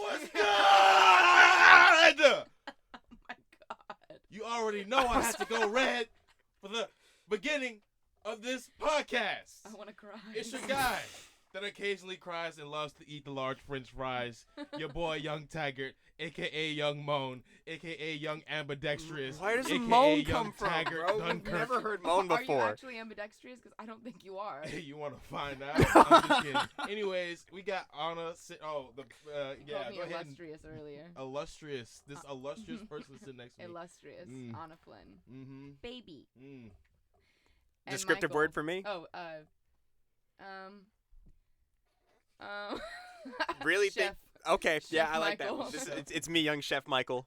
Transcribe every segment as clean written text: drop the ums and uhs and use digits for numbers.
What's good? Oh my God. You already know I have to go red for the beginning of this podcast. I want to cry. It's your guy that occasionally cries and loves to eat the large French fries. Your boy, Young Taggart, a.k.a. Young Moan, a.k.a. Young Ambidextrous. Where does AKA Moan Young come from, Taggart bro? Dunkirk. We've never heard Moan Are you before. actually ambidextrous? Because I don't think you are. Hey, you want to find out? I'm just kidding. Anyways, we got Anna. You yeah, called me go ahead. illustrious earlier. Illustrious. This illustrious person sitting next to me. Illustrious. Anna Flynn. Mm-hmm. Baby. Mm. And Descriptive Michael. word for me? Oh, Really? Chef. Okay, yeah, Chef I like Michael. that. This is, it's me, young Chef Michael,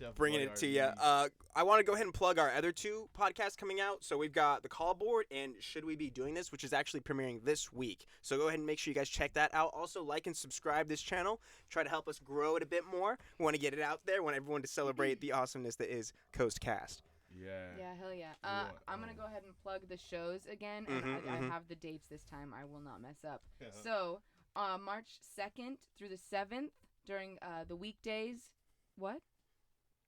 Chef bringing it to you. Boyardee. I want to go ahead and plug our other two podcasts coming out. So we've got The Call Board and Should We Be Doing This, which is actually premiering this week. So go ahead and make sure you guys check that out. Also, like and subscribe this channel. Try to help us grow it a bit more. We want to get it out there. We want everyone to celebrate the awesomeness that is Coast Cast. Yeah. Yeah, hell yeah. want, I'm going to go ahead and plug the shows again. And I have the dates this time. I will not mess up. Yeah. So, March 2nd through the 7th during the weekdays. What?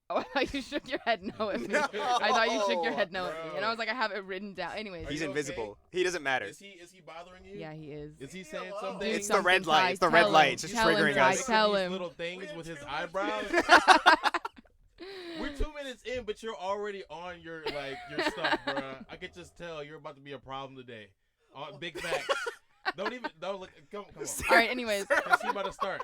Oh, I thought you shook your head no at me. No. I thought you shook your head no at me. Bro. And I was like, I have it written down. Anyways. Are He's you invisible. okay? He doesn't matter. Is he bothering you? Yeah, he is. Is he saying alone. something? Dude, It's the red something, light. Ty, It's the tell red him. light. It's just Tell him, triggering Ty, us. tell These him. little things We with have his two eyebrows. minutes. We're 2 minutes in, but you're already on your stuff, bro. I could just tell you're about to be a problem today. On big facts. Don't look. Come on. All right, anyways. Cause he about to start.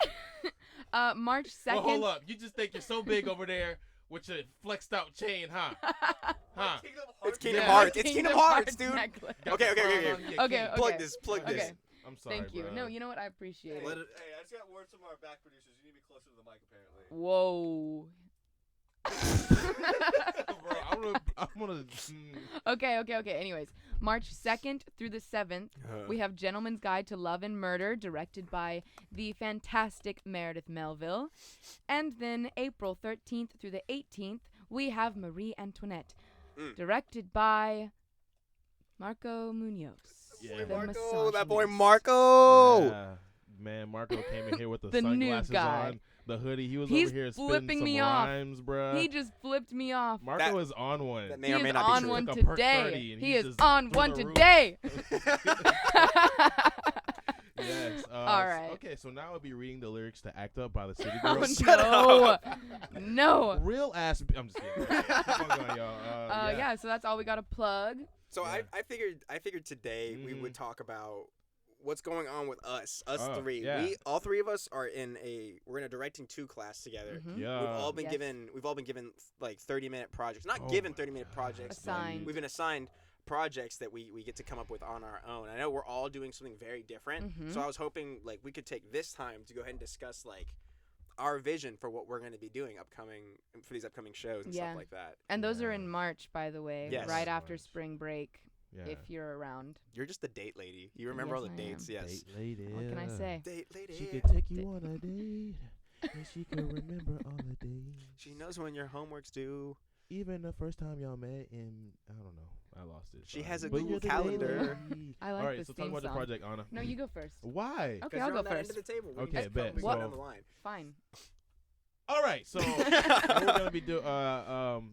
March 2nd. Well, hold up. You just think you're so big over there with your flexed out chain, huh? Huh? It's Kingdom Yeah. Hearts. It's Kingdom Hearts, dude. necklace. Got Okay, the okay, crown okay. on your Okay, king. okay. Plug this. Plug this. Okay. I'm sorry, Thank you. bro. No, you know what? I appreciate it. Let it- Hey, I just got word from our back producers. You need to be closer to the mic, apparently. Whoa. Bro, I'm gonna. Okay. Anyways, March 2nd through the 7th, we have Gentleman's Guide to Love and Murder, directed by the fantastic Meredith Melville. And then April 13th through the 18th, we have Marie Antoinette, directed by Marco Munoz. Yeah. the Marco, that boy misogynist. Marco. Yeah. Man, Marco came in here with the The new sunglasses guy. on, the hoodie. He was He's over here spitting flipping some me off. rhymes, bruh. He just flipped me off. Marco That- is on one. That He may or may is not be on true. one Like a perk 30 today. and He he's is just on through one the roof. today. Yes. All right. Okay, so now I'll be reading the lyrics to "Act Up" by the City Oh, Girls. no. No. Real ass. I'm just kidding. Keep on going, y'all. Yeah, so that's all we got to plug. So Yeah. I figured today we would talk about what's going on with us Oh, three. yeah. All three of us are we're in a directing 2 class together. Mhm. Yeah. We've all been Yes. given like 30-minute projects. Not Oh given my 30-minute God. projects. Assigned. We've been assigned projects that we get to come up with on our own. I know we're all doing something very different. Mhm. So I was hoping like we could take this time to go ahead and discuss like our vision for what we're going to be doing for these upcoming shows and Yeah. stuff like that. And those are Yeah. in March, by the way, Yes. right after March. spring break, Yeah. if you're around. You're just the date lady. You remember Yes, all the I am. dates, yes. Date lady. What can I say? Date lady. She could take you on a date, and she could remember all the days. She knows when your homework's due. Even the first time y'all met, and I don't know, I lost it. She sorry. has a But Google you're the Calendar. lady. I like All right, this so talk theme about song. the project, Anna. No, you go first. Why? Okay, 'Cause I'll you're go on that end first. of the table. We Okay, just bet. we So- go down the line. Fine. All right, so what we're gonna be doing.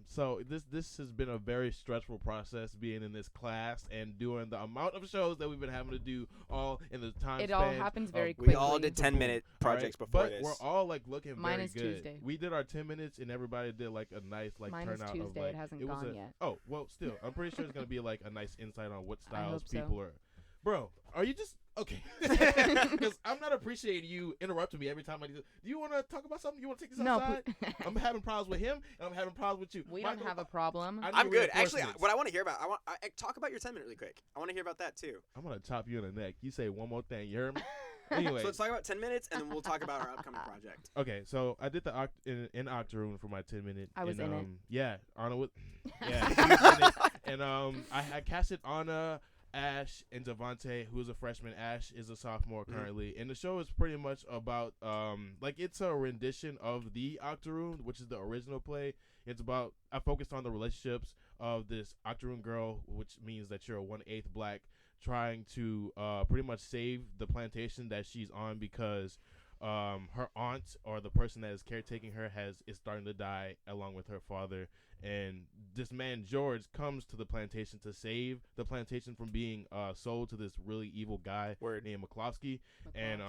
So this has been a very stressful process being in this class and doing the amount of shows that we've been having to do all in the time. It all span happens of very We quickly. all did 10-minute projects All right, before but this. we're all like looking Mine very is good. Tuesday. We did our 10 minutes and everybody did like a nice like Mine is turnout of Tuesday. like It hasn't was gone yet. Oh well, still I'm pretty sure it's gonna be like a nice insight on what I styles hope so. people are. Bro, are you just okay? Because I'm not appreciating you interrupting me every time I do. Do you want to talk about something? You want to take this No, outside? I'm having problems with him, and I'm having problems with you. we Michael, don't have a problem. I need I'm good. Actually, reinforcements. what I want to hear about, I talk about your 10-minute really quick. I want to hear about that too. I'm gonna chop you in the neck. You say one more thing. You heard me? Anyway, So let's talk about 10 minutes, and then we'll talk about our upcoming project. okay. So I did the in Octoroon for my 10-minute. I was and, in it. Yeah, Anna was. Yeah, she was in it. And I casted Anna, Ash, and Devontae, who's a freshman. Ash is a sophomore currently, and the show is pretty much about like it's a rendition of the Octoroon, which is the original play. It's about I focused on the relationships of this Octoroon girl, which means that you're a 1/8 black, trying to pretty much save the plantation that she's on because her aunt or the person that is caretaking her is starting to die along with her father, and this man George comes to the plantation to save the plantation from being sold to this really evil guy named McCloskey. And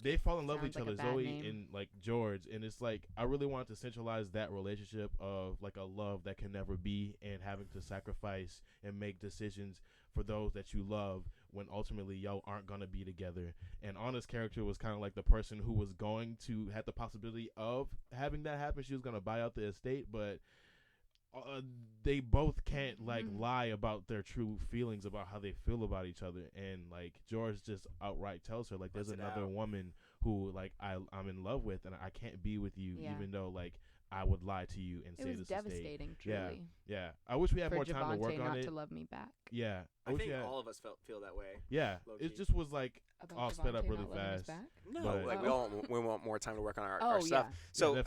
they fall in love with each other, Zoe name. and like George, and it's like I really want to centralize that relationship of like a love that can never be, and having to sacrifice and make decisions for those that you love when ultimately y'all aren't gonna be together. And Anna's character was kind of like the person who was going to have the possibility of having that happen. She was gonna buy out the estate, but they both can't like lie about their true feelings about how they feel about each other. And like George just outright tells her like there's another woman who like I'm in love with, and I can't be with you, even though like I would lie to you and say this. It was devastating, truly. Yeah. I wish we had more time to work on not it. to love me back. Yeah, I think all of us feel that way. Yeah, it just was like all sped up really fast. No, like we want more time to work on our stuff. So,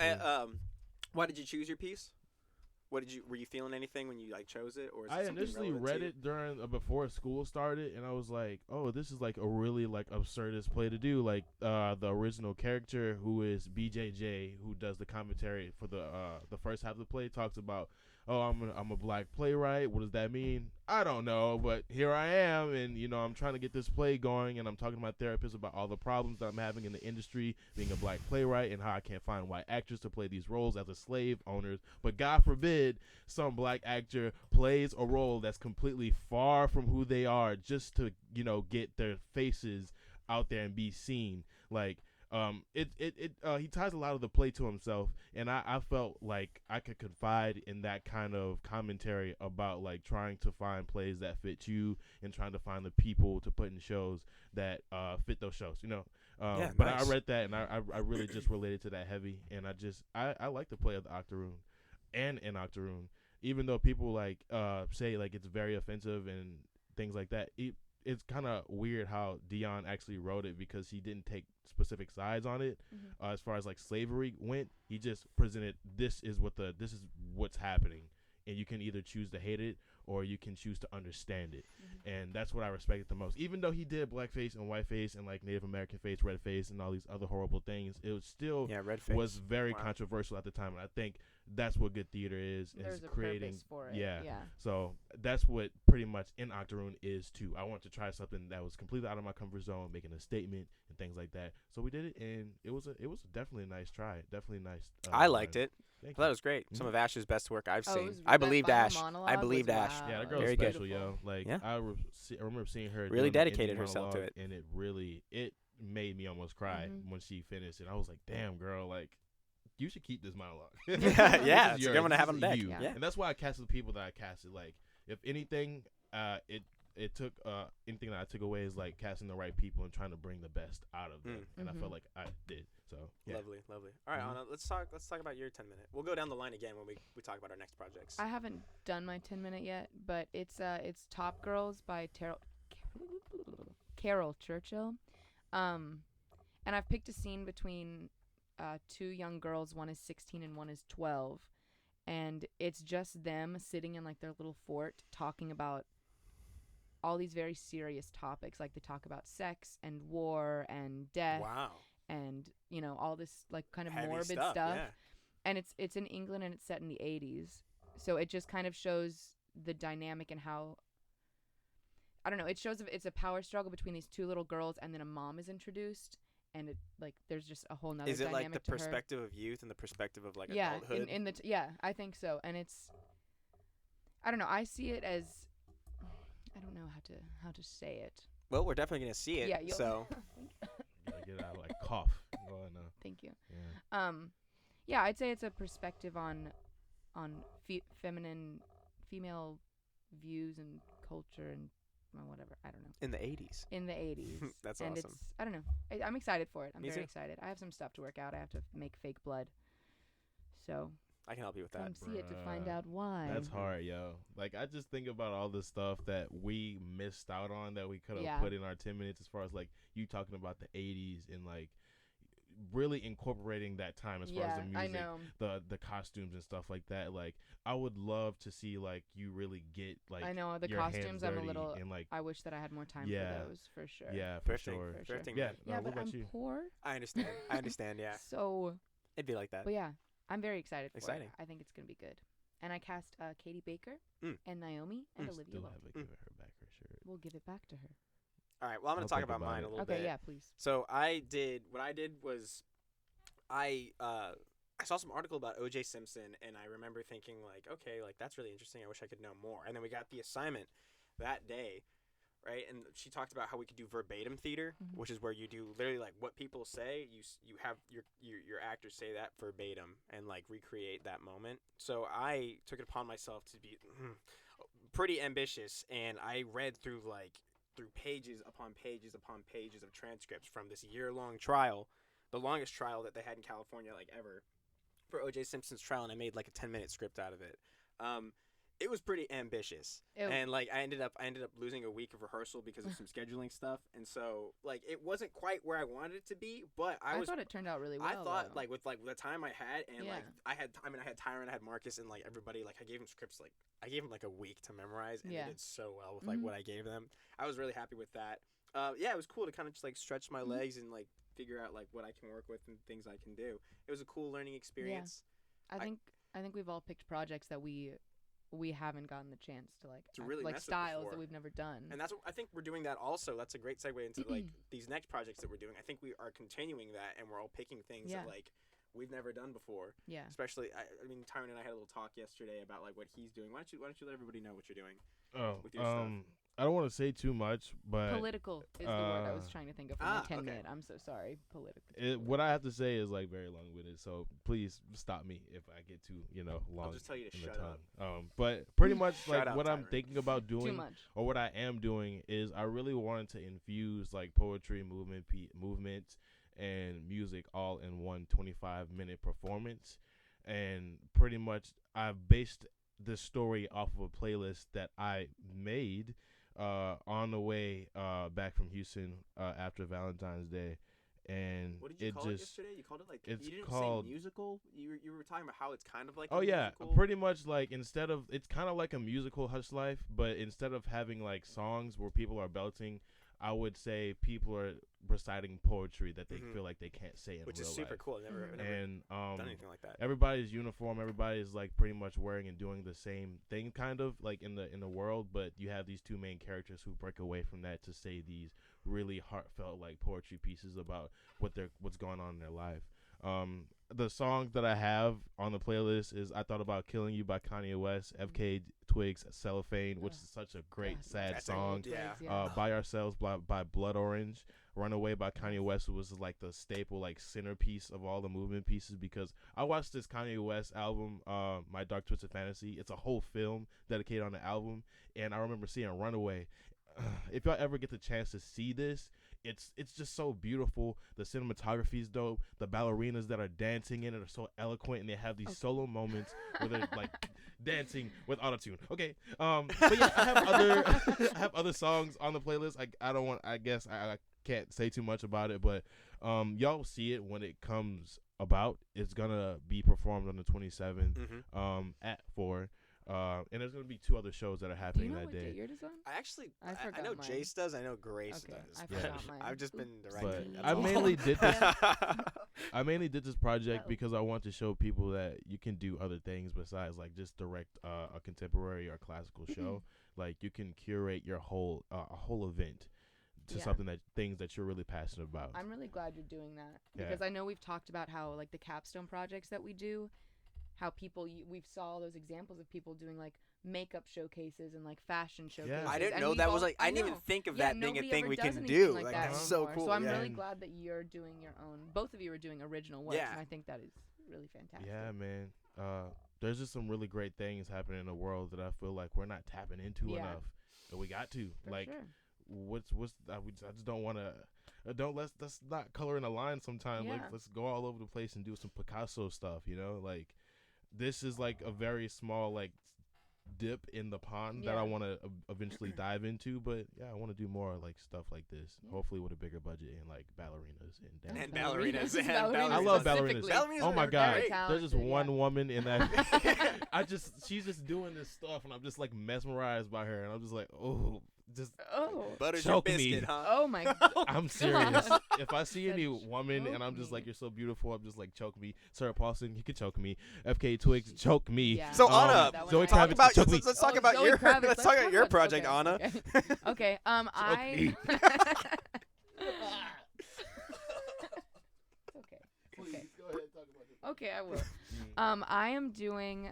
why did you choose your piece? Were you feeling anything when you like chose it, or is I initially read it during before school started, and I was like, oh, this is like a really like absurdist play to do. Like the original character, who is BJJ, who does the commentary for the first half of the play, talks about, oh, I'm a black playwright. What does that mean? I don't know, but here I am, and you know I'm trying to get this play going, and I'm talking to my therapist about all the problems that I'm having in the industry being a black playwright, and how I can't find white actors to play these roles as a slave owners. But God forbid some black actor plays a role that's completely far from who they are just to, you know, get their faces out there and be seen. Like he ties a lot of the play to himself, and I felt like I could confide in that kind of commentary about like trying to find plays that fit you and trying to find the people to put in shows that fit those shows, you know. But nice. I read that, and I really just related to that heavy, and I like the play of the Octoroon and in Octoroon, even though people like say like it's very offensive and things like that. It's kind of weird how Dion actually wrote it, because he didn't take specific sides on it. As far as like slavery went, he just presented this is what's happening, and you can either choose to hate it or you can choose to understand it. And that's what I respected the most. Even though he did blackface and whiteface and like Native American face, red face, and all these other horrible things, it was still was very controversial at the time. And I think that's what good theater is creating. Purpose for it. Yeah. So that's what pretty much in Octoroon is too. I wanted to try something that was completely out of my comfort zone, making a statement and things like that. So we did it, and it was definitely a nice try. Definitely nice. I liked it. I thought it was great. Some of Ash's best work I've seen. I believed Ash. I believed Ash. Yeah, that girl's very special, good. yo. Like I remember seeing her really dedicated herself to it, and it made me almost cry when she finished. And I was like, damn, girl, like you should keep this monologue. Yeah, it's a good one to have on deck. Yeah. And that's why I casted the people that I casted. Like, if anything, it took anything that I took away is like casting the right people and trying to bring the best out of them. And I felt like I did. So yeah. Lovely. All right, Anna, let's talk about your 10-minute. We'll go down the line again when we talk about our next projects. I haven't done my 10-minute yet, but it's Top Girls by Carol Churchill. And I've picked a scene between two young girls. One is 16 and one is 12, and it's just them sitting in like their little fort talking about all these very serious topics. Like they talk about sex and war and death. Wow. And you know, all this like kind of heavy morbid stuff. Yeah. And it's in England, and it's set in the 80s, so it just kind of shows the dynamic and how, I don't know, it shows it's a power struggle between these two little girls, and then a mom is introduced. And it like there's just a whole nother. Is it dynamic like the perspective of youth and the perspective of like adulthood? Yeah, I think so. And it's, I don't know. I see it as, I don't know how to say it. Well, we're definitely gonna see it. Yeah. So. Gotta get out like cough. Thank you. Yeah. Yeah, I'd say it's a perspective on female views and culture and whatever. I don't know. In the 80s. That's and awesome. It's, I don't know. I'm excited for it. I'm Me very too. excited. I have some stuff to work out. I have to make fake blood. So. I can help you with that. Come see it to find out why. That's hard, yo. Like, I just think about all the stuff that we missed out on that we could have put in our 10 minutes, as far as, like, you talking about the 80s and, like, really incorporating that time as far as the music, I know. the costumes and stuff like that. Like, I would love to see like you really get like I know the your hands costumes. I'm a dirty little. and like I wish that I had more time Yeah. for those for sure. yeah, for Thrifting. sure. For sure. Thrifting, Yeah, man. Yeah, what but about I'm you? poor, I understand. Yeah. so. It'd be like that. But yeah, I'm very excited for Exciting. it. I think it's gonna be good. And I cast Katie Baker Mm. and Naomi and Mm. Olivia Still Wilde. haven't given her back her shirt. We'll give it back to her. All right. Well, I'm gonna I'll talk think about about mine it. a little Okay, bit. yeah, please. So what I did was, I saw some article about O.J. Simpson, and I remember thinking like, okay, like that's really interesting. I wish I could know more. And then we got the assignment that day, right? And she talked about how we could do verbatim theater, Mhm. which is where you do literally like what people say. You have your actors say that verbatim and like recreate that moment. So I took it upon myself to be pretty ambitious, and I read through pages upon pages upon pages of transcripts from this year-long trial, the longest trial that they had in California like ever, for O.J. Simpson's trial, and I made like a 10-minute script out of it. It was pretty ambitious, Ew. and like I ended up losing a week of rehearsal because of some scheduling stuff, and so like it wasn't quite where I wanted it to be, but I thought it turned out really well. I thought though. like with like the time I had, and Yeah. like I had Tyren, I had Marcus, and like everybody, like I gave them scripts, like I gave them like a week to memorize, and Yeah. they did so well with like Mhm. what I gave them. I was really happy with that. Yeah, it was cool to kind of just like stretch my Mhm. legs and like figure out like what I can work with and things I can do. It was a cool learning experience. I think we've all picked projects that we haven't gotten the chance to like To really like mess with styles before. that we've never done. And that's what I think we're doing that also. That's a great segue into like these next projects that we're doing. I think we are continuing that, and we're all picking things Yeah. that like we've never done before. yeah. Especially, I mean, Tyron and I had a little talk yesterday about like what he's doing. Why don't you let everybody know what you're doing? Oh, With your stuff. I don't want to say too much, but Political is the word I was trying to think of for my 10 okay. minute. I'm so sorry. Political. what I have to say is like very long-winded. So please stop me if I get too long. I'll just tell you to in the shut up. tongue. But pretty much Shut like up, what I'm Tyron. thinking about Too doing, much. or what I am doing, is I really wanted to infuse like poetry, movement, and music all in one 25-minute performance. And pretty much I've based this story off of a playlist that I made on the way back from Houston after Valentine's Day. And What did you call it yesterday? You called it like it's you didn't called- say musical. You were talking about how it's kind of like Oh a yeah, musical. pretty much like instead of, it's kind of like a musical Hush Life, but instead of having like songs where people are belting, I would say people are reciting poetry that they Mhm. feel like they can't say in which real is super life. cool. I've never And done anything like that. everybody's uniform, everybody's like pretty much wearing and doing the same thing kind of like in the world, but you have these two main characters who break away from that to say these really heartfelt like poetry pieces about what's going on in their life. The song that I have on the playlist is I Thought About Killing You by Kanye West, FK Twigs, Cellophane, which is such a great sad That's a- song. yeah. By Ourselves by Blood Orange. Runaway by Kanye West was like the staple, like centerpiece of all the movement pieces, because I watched this Kanye West album, My Dark Twisted Fantasy. It's a whole film dedicated on the album, and I remember seeing Runaway. If y'all ever get the chance to see this, it's just so beautiful. The cinematography is dope. The ballerinas that are dancing in it are so eloquent, and they have these solo moments where they're like dancing with autotune. Okay, but yeah, I have other songs on the playlist. I guess I can't say too much about it, but y'all will see it when it comes about. It's gonna be performed on the 27th at 4. And there's gonna be 2 other shows that are Do you happening know that what day. date yours is on? I forgot know mine. Jace does. I know Grace Okay, does. I but forgot mine. I've just been Oops. directing. But that's I all. mainly did this. I mainly did this project Oh. because I want to show people that you can do other things besides like just direct a contemporary or classical show. Like you can curate your whole a whole event to Yeah. something things that you're really passionate about. I'm really glad you're doing that Yeah. because I know we've talked about how like the capstone projects that we do, how people we've saw all those examples of people doing like makeup showcases and like fashion showcases. I didn't and know we've that was all- like I didn't even know. think of Yeah, that being a nobody thing ever we does can anything do. like Like that that's so anymore. cool. So I'm yeah. really glad that you're doing your own. Both of you are doing original works, Yeah. and I think that is really fantastic. Yeah, man. There's just some really great things happening in the world that I feel like we're not tapping into Yeah. enough, and we got to. For like, sure. what's I just don't want to. Let's not color in a line sometime. Yeah. Like, let's go all over the place and do some Picasso stuff. You know, like this is like a very small like dip in the pond that I want to eventually dive into. But yeah, I want to do more like stuff like this. Yeah. Hopefully with a bigger budget and like ballerinas and And dance. ballerinas. I love specifically. ballerinas. Oh my are god, great. there's just Talented, one yeah. woman in that. She's just doing this stuff, and I'm just like mesmerized by her, and I'm just like, oh, just Oh. Butter's your choke me. biscuit, huh? Oh my. I'm serious. God. If I see any woman and Choke I'm just me. like, you're so beautiful, I'm just like, choke me. Sarah Paulson, you can choke me. FK Twigs, choke me. Yeah. So, Um, Anna, That one Zoe I- talk Kravitz, about choke me. let's talk Oh, about Zoe your Kravitz. let's talk about your about- project, okay, Anna. Okay. Okay. I. me. Okay. Please, Okay. go ahead, talk about this. Okay, I will. I am doing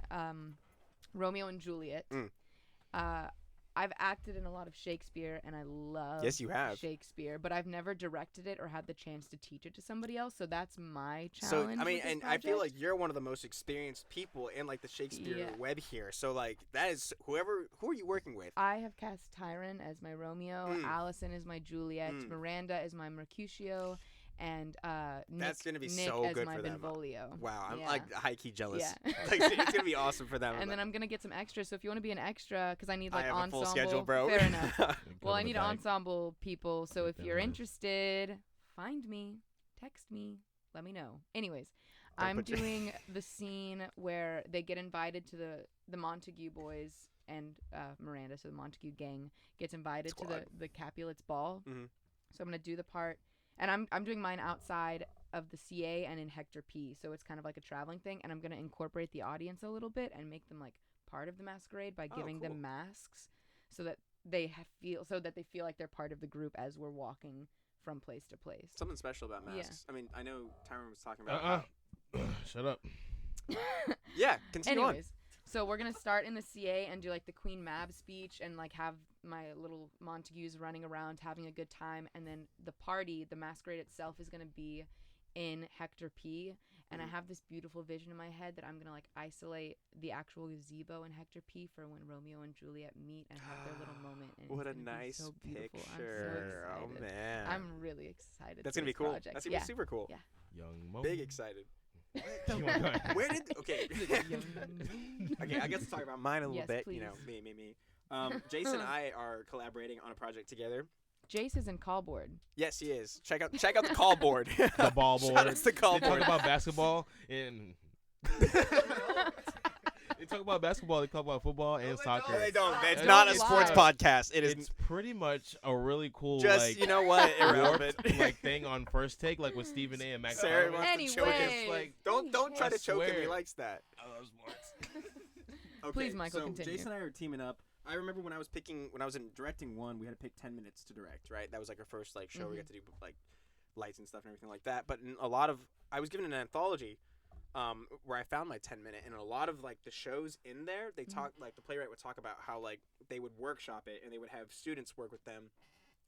Romeo and Juliet. Mm. I've acted in a lot of Shakespeare, and I love Yes, you have. Shakespeare, but I've never directed it or had the chance to teach it to somebody else. So that's my So challenge. I mean, with this and I feel like project. you're one of the most experienced people in like the Shakespeare Yeah. web here. So like that is who are you working with? I have cast Tyren as my Romeo, Mm. Allison is my Juliet, Mm. Miranda is my Mercutio, and That's gonna be Nick so as good my for them. Benvolio. Wow, I'm Yeah. like high key jealous. Yeah. Like it's gonna be awesome for them. And then I'm gonna get some extras. So if you want to be an extra, because I need I like have ensemble. a full schedule, bro. Fair enough. Well, Cover I the need bag. ensemble people. So if Keep you're them nice. interested, find me, text me, let me know. Anyways, Don't I'm put your- doing the scene where they get invited to the Montague boys and Miranda, so the Montague gang gets invited to Squad. the Capulets ball. Mhm. So I'm gonna do the part, and I'm doing mine outside of the CA and in Hector P. So it's kind of like a traveling thing, and I'm gonna incorporate the audience a little bit and make them like part of the masquerade by Oh, giving cool. them masks, so that they feel like they're part of the group as we're walking from place to place. Something special about Yeah. masks. I mean, I know Tyron was talking about. Shut up. Yeah, continue on. Anyways, so we're gonna start in the CA and do like the Queen Mab speech and like have my little Montagues running around having a good time, and then the party, the masquerade itself, is gonna be in Hector P. And I Mhm. have this beautiful vision in my head that I'm gonna like isolate the actual gazebo in Hector P. for when Romeo and Juliet meet and have their little moment. And What a it's gonna be nice so beautiful. picture. I'm so Oh excited. man. I'm really excited. That's for gonna be this cool. project. That's gonna be super cool. Yeah. Young Mo. Big excited. You wanna go ahead? Where did okay? Okay, I guess to talk about mine a little Yes, bit. You know, please. me. Jason and I are collaborating on a project together. Jace is in callboard. Yes, he is. Check out the call board. The ball board. Shout out to the call They talk board. about basketball and they talk about basketball. They talk about football and soccer. No, they don't. It's They not don't a lie. sports podcast. It is It's pretty much a really cool just like you know what irrelevant. warped, like thing on First Take, like with Stephen A. and Max. Sarah Harmon. wants to choke us. Anyways. Like, Don't try I to choke him. He swear. likes that. I love sports. Okay, Please, Michael, so continue. Jason and I are teaming up. I remember when I was in directing one, we had to pick 10 minutes to direct, right? That was like our first like show. We got to do like lights and stuff and everything like that. But in a lot of, I was given an anthology where I found my 10-minute, and a lot of like the shows in there, they talk like the playwright would talk about how like they would workshop it and they would have students work with them.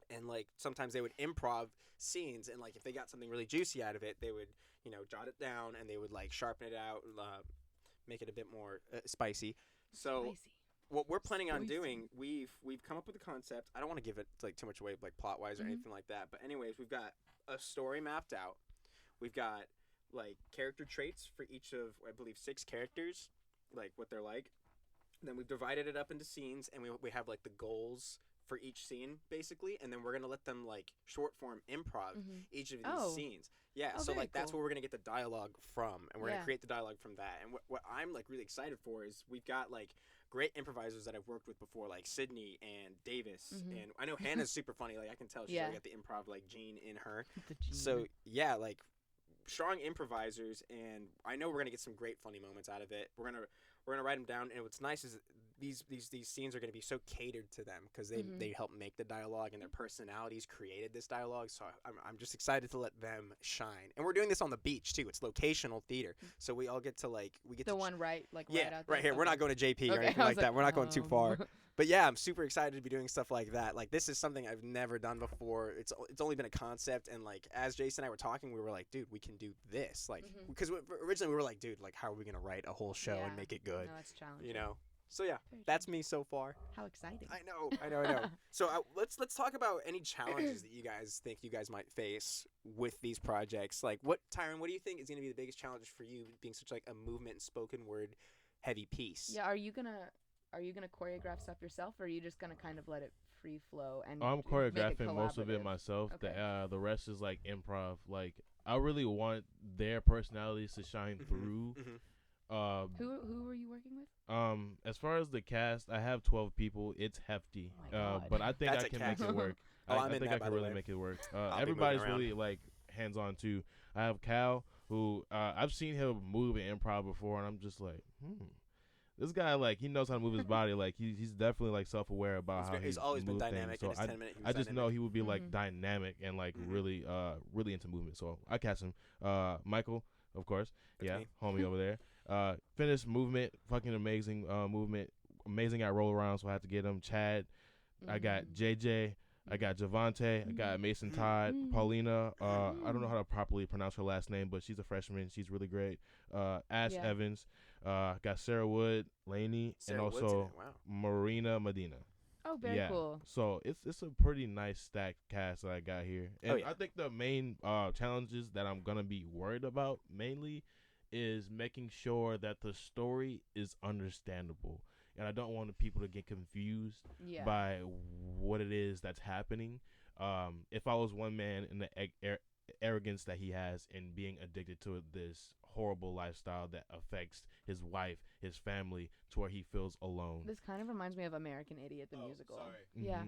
And like sometimes they would improv scenes, and like if they got something really juicy out of it, they would jot it down and they would like sharpen it out, make it a bit more spicy. So Spicy. what we're planning on Spicy. doing, we've come up with a concept. I don't want to give it like too much away, like plot wise or Mhm. anything like that. But anyways, we've got a story mapped out. We've got like character traits for each of I believe 6 characters, like what they're like. And then we've divided it up into scenes, and we have like the goals for each scene basically, and then we're gonna let them like short form improv Mhm. each of these Oh. scenes. Yeah, Oh, so very like that's cool. where we're gonna get the dialogue from, and we're Yeah. gonna create the dialogue from that. And what I'm like really excited for is we've got like great improvisers that I've worked with before, like Sydney and Davis, Mhm. and I know Hannah's super funny. Like I can tell she's Yeah. got the improv like gene in her. The G. So yeah, like strong improvisers, and I know we're gonna get some great funny moments out of it. We're gonna write them down, and what's nice is these scenes are gonna be so catered to them because Mhm. they help make the dialogue, and their personalities created this dialogue. So I'm just excited to let them shine, and we're doing this on the beach too. It's locational theater, so we all get to like we get the to one right, like yeah right out there. right here. We're Okay. not going to JP or Okay, anything I like was that. We're not going too far. oh. But yeah, I'm super excited to be doing stuff like that. Like this is something I've never done before. It's only been a concept, and like as Jason and I were talking, we were like, dude, we can do this. Like Mhm. because originally we were like, dude, like how are we gonna write a whole show Yeah. and make it good? No, it's challenging. You know. So yeah, Very that's me so far. How exciting. I know. So let's talk about any challenges that you guys think you guys might face with these projects. Like Tyron, what do you think is gonna be the biggest challenge for you being such like a movement and spoken word heavy piece? Yeah, are you gonna are you gonna choreograph stuff yourself, or are you just gonna kind of let it free flow and I'm make it choreographing most of it collaborative? myself. Okay. The rest is like improv. Like I really want their personalities to shine through. Who were you working with? As far as the cast, I have 12 people. It's hefty. Oh my God. But I think That's I a can make cast. it work. Oh, I'm I in think that, I by can the really way. make it work. be moving Everybody's around. really like hands on too. I have Cal, who I've seen him move in improv before, and I'm just like, this guy, like, he knows how to move his body. Like he's definitely like self-aware about how He's always been moves dynamic. things. In So his 10 minute, I just know he would be like Mhm. dynamic and like Mhm. really into movement. So I cast him. Michael, of course, That's me. homie over there. Finished movement, fucking amazing movement, amazing at roll around. So I had to get him. Chad, I got JJ. I got Javante. I got Mason Todd, Paulina. I don't know how to properly pronounce her last name, but she's a freshman. She's really great. Ash Yeah. Evans. Got Sarah Wood, Lainey, Sarah and Wood's in also it. Wow. Marina Medina. Oh, very cool. So it's a pretty nice stacked cast that I got here. And I think the main challenges that I'm gonna be worried about mainly is making sure that the story is understandable. And I don't want the people to get confused Yeah. by what it is that's happening. It follows one man in the arrogance that he has in being addicted to this horrible lifestyle that affects his wife, his family, to where he feels alone. This kind of reminds me of American Idiot, the musical. Sorry. Yeah.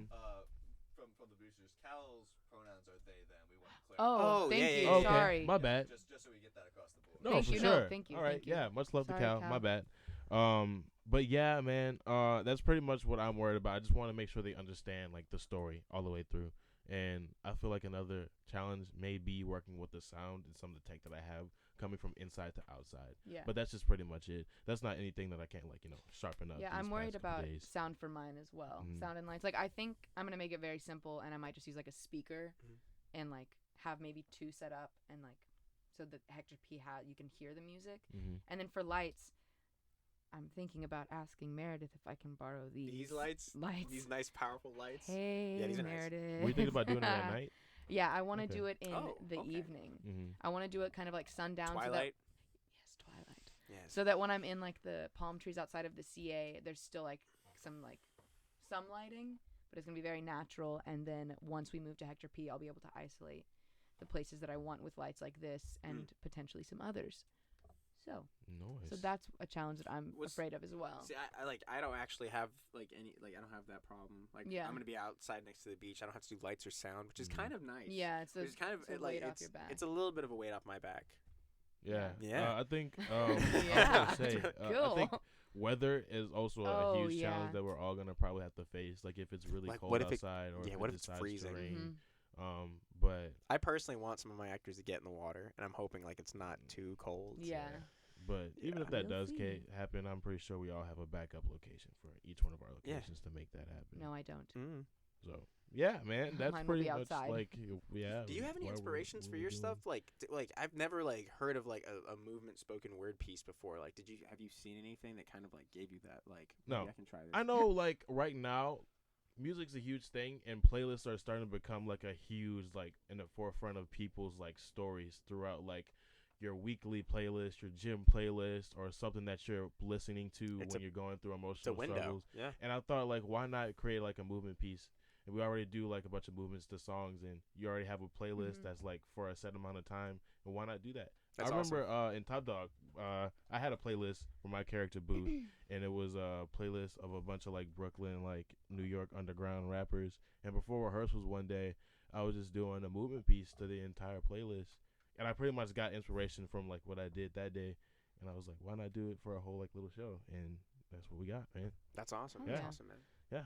From the boosters, Cal's pronouns are they, them. We want to clarify. Oh, Oh, thank yeah, you. yeah, yeah. Okay, Sorry. my bad. Just so we get that across the board. No, Thank for you. sure. No, thank you, All right, thank you. yeah, much love Sorry, to Cal. Cal. My bad. But yeah, man, that's pretty much what I'm worried about. I just want to make sure they understand like the story all the way through. And I feel like another challenge may be working with the sound and some of the tech that I have coming from inside to outside. Yeah. But that's just pretty much it. That's not anything that I can't like, sharpen up. Yeah, these I'm worried past couple about days. sound for mine as well. Mhm. Sound and lights. Like, I think I'm going to make it very simple, and I might just use, like, a speaker and, like, have maybe 2 set up and, like, so that Hector P. you can hear the music. And then for lights, I'm thinking about asking Meredith if I can borrow these. These lights? Lights. These nice, powerful lights? Hey, Yeah, these are nice. Meredith. Were you thinking about doing it at night? Yeah, I want to Okay. do it in the okay. evening. Mm-hmm. I want to do it kind of like sundown. Twilight? Yes, twilight. Yes. So that when I'm in like the palm trees outside of the CA, there's still like some lighting, but it's gonna be very natural. And then once we move to Hector P, I'll be able to isolate the places that I want with lights like this and potentially some others. So Nice. that's a challenge that I'm afraid of as well. See, I don't actually have I don't have that problem. Like, Yeah. I'm gonna be outside next to the beach. I don't have to do lights or sound, which is kind of nice. Yeah, it's It's kind of a like weight off your back. it's a little bit of a weight off my back. Yeah. Yeah. I think. Yeah. I was gonna say. Cool. I think weather is also a huge yeah. challenge that we're all gonna probably have to face. Like if it's really Like, cold what if it- outside, or what if if it it's decides freezing? to rain. Mhm. But I personally want some of my actors to get in the water, and I'm hoping like it's not too cold. Yeah. But even if that We'll does see. happen, I'm pretty sure we all have a backup location for each one of our Yeah. locations to make that happen. No, I don't. Mm. So yeah, man, that's Mine will pretty be much outside. like yeah. Do you have any why we're- inspirations what for we're your doing. stuff? Like I've never like heard of like a movement spoken word piece before. Like, have you seen anything that kind of like gave you that like? No. Maybe I can try this. I know, like right now, music's a huge thing, and playlists are starting to become like a huge like in the forefront of people's like stories throughout like your weekly playlist, your gym playlist, or something that you're listening to when you're going through It's a emotional window. struggles. Yeah. And I thought like, why not create like a movement piece? And we already do like a bunch of movements to songs, and you already have a playlist that's like for a set amount of time. And why not do that? That's I remember in Top Dog, I had a playlist for my character Boo, and it was a playlist of a bunch of like Brooklyn, like New York underground rappers. And before rehearsals one day, I was just doing a movement piece to the entire playlist, and I pretty much got inspiration from like what I did that day. And I was like, why not do it for a whole like little show? And that's what we got, man. That's awesome. Oh, That's yeah. awesome, man. Yeah,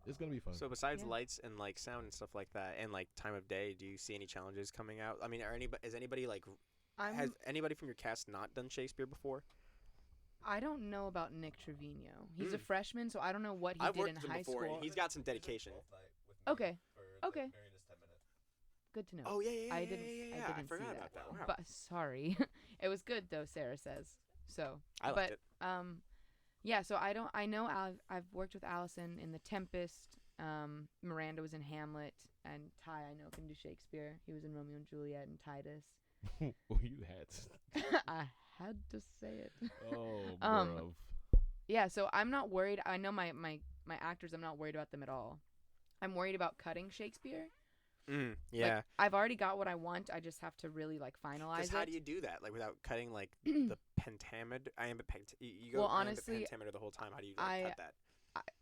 it's gonna be fun. So besides Yeah. lights and like sound and stuff like that, and like time of day, do you see any challenges coming out? I mean, is anybody like has anybody from your cast not done Shakespeare before? I don't know about Nick Trevino. He's a freshman, so I don't know what he I've did worked in with him high before. school. He's got some dedication. Okay. For Okay. Marina's 10-minute. Good to know. Oh yeah. I didn't I forgot see about that. Wow. But sorry. It was good though, Sarah says. So I liked it. yeah, so I know I've worked with Allison in The Tempest. Miranda was in Hamlet, and Ty I know can do Shakespeare. He was in Romeo and Juliet and Titus. You had to. I had to say it. Oh, Um, bruv. Yeah, so I'm not worried. I know my actors, I'm not worried about them at all. I'm worried about cutting Shakespeare. Yeah. Like, I've already got what I want. I just have to really like finalize it. How do you do that? Like without cutting like the pentameter? You go honestly, the pentameter the whole time. How do you cut that?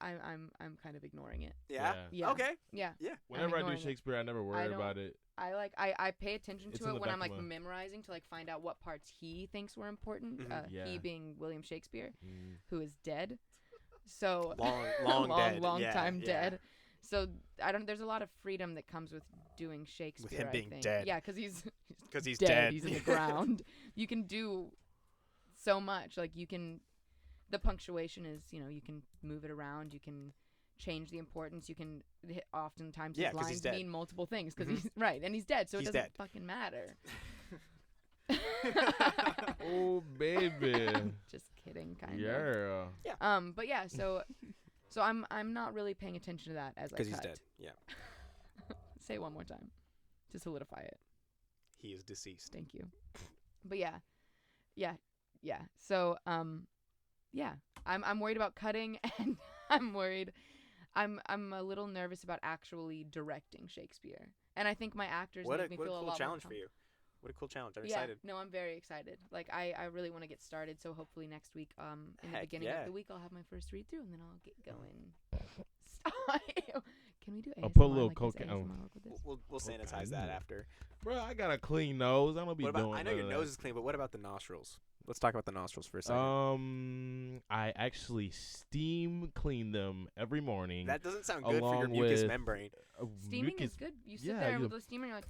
I'm kind of ignoring it. Yeah? Yeah. Okay. Yeah. Whenever I do ignoring it. Shakespeare, I never worry about it. I pay attention It's to in it the when back I'm like of my- memorizing to like find out what parts he thinks were important. Mhm. He being William Shakespeare, who is dead. So long dead. long Yeah, time yeah. dead. So there's a lot of freedom that comes with doing Shakespeare. With him being I think. dead. Yeah, because he's dead. He's in the ground. You can do so much. Like the punctuation is, you can move it around. You can change the importance. You can oftentimes his 'cause he's lines dead. mean multiple things because he's right and he's dead, so He's it doesn't dead. fucking matter. Oh baby. Just kidding, kind of. Yeah. But yeah, so I'm not really paying attention to that as I cut. Because he's dead. Yeah. Say it one more time to solidify it. He is deceased. Thank you. But yeah. So yeah, I'm worried about cutting, and I'm worried. I'm a little nervous about actually directing Shakespeare, and I think my actors make me feel a lot cool more challenge for you. What a cool challenge. I'm excited. No, I'm very excited. Like I really want to get started, so hopefully next week, in the beginning of the week, I'll have my first read through, and then I'll get going. Stop. Can we do ASMR? I'll put a little like coke this in. ASMR with this? We'll sanitize that after. Bro, I got a clean nose. I don't be What about, doing I know your none of nose that. is clean, but what about the nostrils? Let's talk about the nostrils for a second. I actually steam clean them every morning. That doesn't sound good for your along mucus with- membrane. Steaming mucus is good. You sit yeah, there you- with the steamer, and you're like,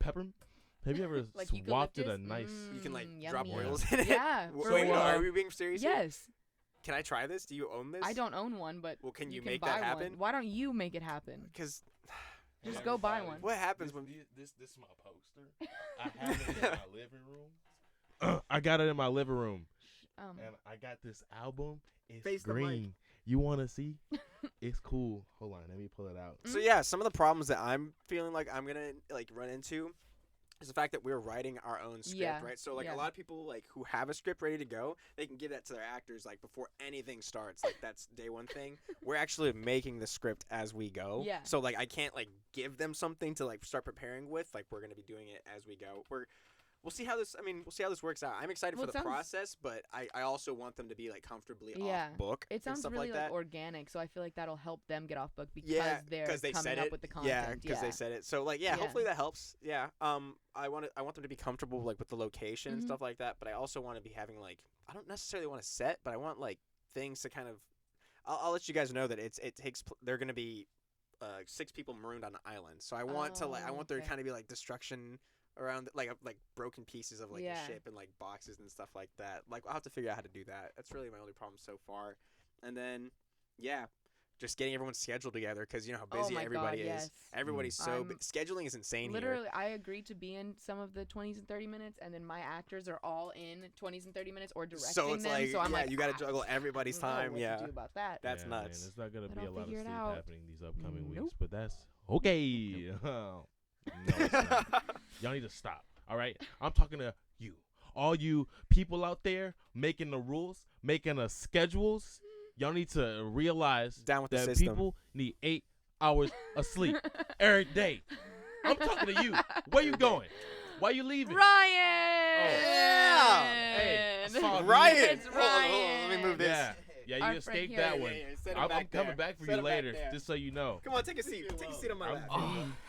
pepper. Have you ever like swapped it a eucalyptus? nice? You can like Yummy. drop oils in it. Yeah. So, Wait, no, are we being serious? here? Yes. Can I try this? Do you own this? I don't own one, but Well, can you can make buy that happen? One. Why don't you make it happen? Because Just go buy one. what happens when This is my poster. I have it in my living room. I got it in my living room, and I got this album. It's Face the mic. green. You want to see? It's cool. Hold on, let me pull it out. So yeah, some of the problems that I'm feeling like I'm gonna like run into is the fact that we're writing our own script, Yeah, right? So like yeah. a lot of people like who have a script ready to go, they can give that to their actors like before anything starts. Like that's day one thing. We're actually making the script as we go. Yeah. So like I can't like give them something to like start preparing with. Like we're gonna be doing it as we go. We'll see how this works out. I'm excited Well, for it the sounds- process, but I also want them to be like comfortably Yeah. off book. It and sounds stuff really like that. organic, so I feel like that'll help them get off book because Yeah, they're they coming said up it. with the Yeah, content. because they said it. So like, yeah, Yeah. hopefully that helps. Yeah. I want them to be comfortable like with the location and Mhm. stuff like that. But I also want to be having like I don't necessarily want a set, but I want like things to kind of. I'll let you guys know that they're gonna be 6 people marooned on an island. So I want I want there to okay. kind of be like destruction around like broken pieces of like Yeah. the ship and like boxes and stuff like that. Like I'll have to figure out how to do that. That's really my only problem so far. And then yeah, just getting everyone's schedule together because you know how busy my God, everybody is. yes. Everybody's so scheduling is insane Literally, I agreed to be in some of the 20s and 30 minutes, and then my actors are all in 20s and 30 minutes or here. directing So it's them. like So I'm yeah, like, you got to I juggle everybody's don't know time. what Yeah. to do about that. That's Yeah, nuts. Man, it's not gonna But be I'll a lot of figure it sleep out. happening these upcoming Nope. weeks, but that's okay. No, it's not. Y'all need to stop. All right, I'm talking to you, all you people out there making the rules, making the schedules. Y'all need to realize Down with the that system. people need 8 hours of sleep every day. I'm talking to you. Where you going? Why you leaving? Ryan! Yeah. Hey, I saw Ryan. It's Hold on, Ryan. let me move this. Yeah, yeah, Our you friend escaped here. that Yeah, one. Set it I'm back coming there. back for Set you it back later, there. just so you know. Come on, take a seat. Take a seat on my lap.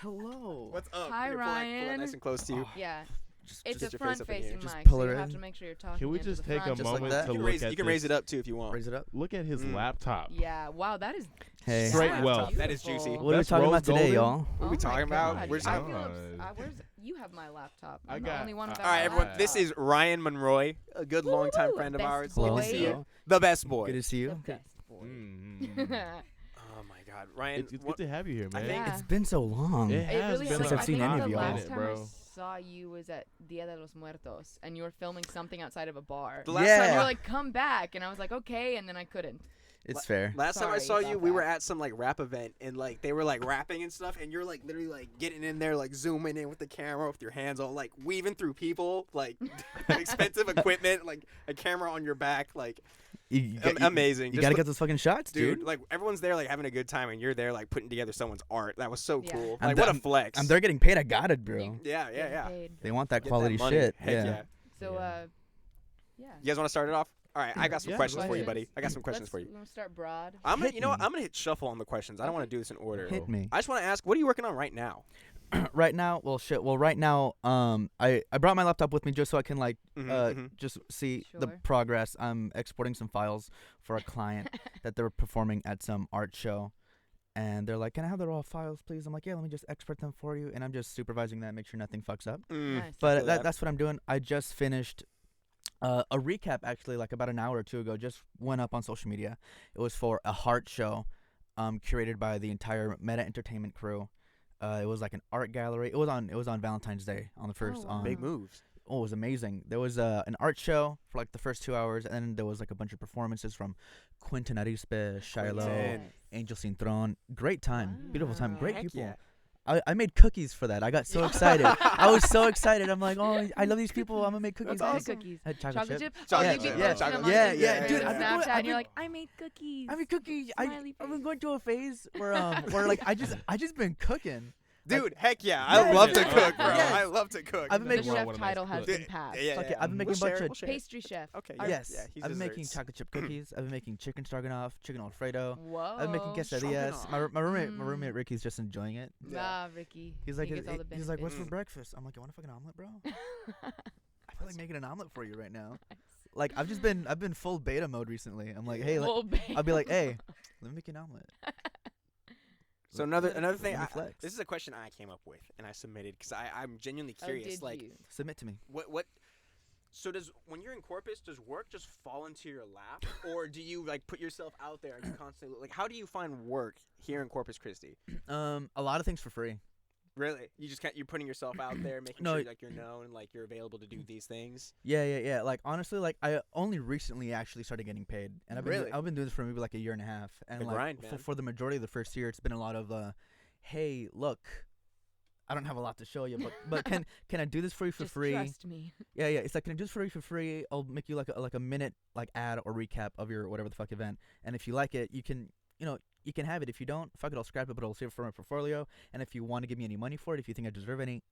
Hello. What's up? Hi, Here, pull that Ryan. nice and close to you. Yeah. Just, It's just a your face up in here. front-facing Just mic, pull so her you have in. to make sure you're talking Can we into just the take front. a Just like moment that? to You can look raise, at you can this? raise it up too if you want. raise it up. Look at his Mm. laptop. Yeah, wow, that is Hey. Straight that's wealth. That is juicy. beautiful. What are we That's talking rose about today, golden? y'all? What are we Oh my talking about? God. Where's I God. feel you have my laptop. I I'm got- the only one all without All right, my everyone. laptop. This is Ryan Monroy, a good Woo, longtime woo, friend of best ours. boy. Good to see Hello. you. The best boy. Good to see the you. best boy. Mm. Oh my God, Ryan. It's what- good to have you here, I man. think Yeah. It's been so long. It It has really been Since like, I've I seen think any the of y'all. last time bro. I saw you was at Dia de los Muertos, and you were filming something outside of a bar. The last Yeah. And time you were like, come back. And I was like, okay. And then I couldn't. It's fair. Last time I Sorry saw you, about we were that. at some like rap event and like they were like rapping and stuff, and you're like literally like getting in there, like zooming in with the camera with your hands all like weaving through people, like expensive equipment, like a camera on your back, like amazing. You gotta get those fucking shots, dude. Like everyone's there like having a good time, and you're there like putting together someone's art. That was so Yeah. cool. I'm Like d- what a flex. I'm there getting paid. I got it, bro. Yeah. Getting paid. They want that Get quality money. shit. Heck yeah. So, Yeah. yeah. You guys want to start it off? All right, I got some Yeah, questions go for you, ahead. buddy. I got some questions for you. We're gonna start broad. I'm gonna, Hit you know what? me. I'm gonna hit shuffle on the questions. I don't want to do this in order. Hit me. I just want to ask, what are you working on right now? Right now, right now, I brought my laptop with me just so I can like Mhm. just see the Sure. progress. I'm exporting some files for a client that they were performing at some art show, and they're like, "Can I have the raw files, please?" I'm like, "Yeah, let me just export them for you," and I'm just supervising that, make sure nothing fucks up. Nice. But feel that. that's what I'm doing. I just finished a recap actually, like about an hour or two ago. Just went up on social media. It was for a heart show, curated by the entire Meta Entertainment crew. It was like an art gallery. It was on Valentine's Day on the first. wow. Big moves. Oh, it was amazing. There was an art show for like the first 2 hours, and then there was like a bunch of performances from Quentin Arispe, Shiloh, Quentin. Angel Cintron. Great time, beautiful time, Wow. great Heck people. yeah. I made cookies for that. I got so excited. I was so excited. I'm like, oh, I love these people. I'm gonna make cookies. That's Made awesome. cookies. I had Chocolate chip. Chocolate Oh, chip. you Yeah, be posting chocolate them chip. on Yeah, Instagram yeah, and dude, I've been Snapchat, going- and you're like, I made cookies. I mean, cookies. Smiley I've been face. going through a phase where like I just been cooking. Dude, heck yeah. Yeah, I love to yeah. cook, bro. Yes. I love to cook. I've been The making chef one of title nice has cook. been passed. Yeah, Fuck yeah. it, I've been making We'll a bunch share it, of- we'll share it. Pastry chef. Okay, Are- yeah. Yes, Yeah, he's I've been making desserts. chocolate chip cookies. I've been making chicken stroganoff, chicken alfredo. Whoa. I've been making quesadillas. Stroganoff. My roommate Mm. Ricky's just enjoying it. Nah, Ricky. He's like, he gets all the he's like, what's for benefits. breakfast? I'm like, you want a fucking omelet, bro? I feel like making an omelet for you right now. Like I've been full beta mode recently. I'm like, hey, Full bake. I'll be like, hey, let me make an omelet. So another thing, Let me flex. this is a question I came up with and I submitted because I'm genuinely Oh, curious. did Like, you? Submit to me. what? So when you're in Corpus, does work just fall into your lap, or do you like put yourself out there and you constantly like? How do you find work here in Corpus Christi? A lot of things for free. Really, you just you're putting yourself out there, making No, sure like you're known and like you're available to do these things. Yeah. Like honestly, like I only recently actually started getting paid, and Really? I've been doing this for maybe like a year and a half, and The like grind, man. for the majority of the first year, it's been a lot of hey, look, I don't have a lot to show you, but can I do this for you for Just free? trust me. Yeah. It's like, can I do this for you for free? I'll make you like a minute like ad or recap of your whatever the fuck event, and if you like it, you can have it. If you don't, fuck it, I'll scrap it, but I'll save it for my portfolio. And if you want to give me any money for it, if you think I deserve any,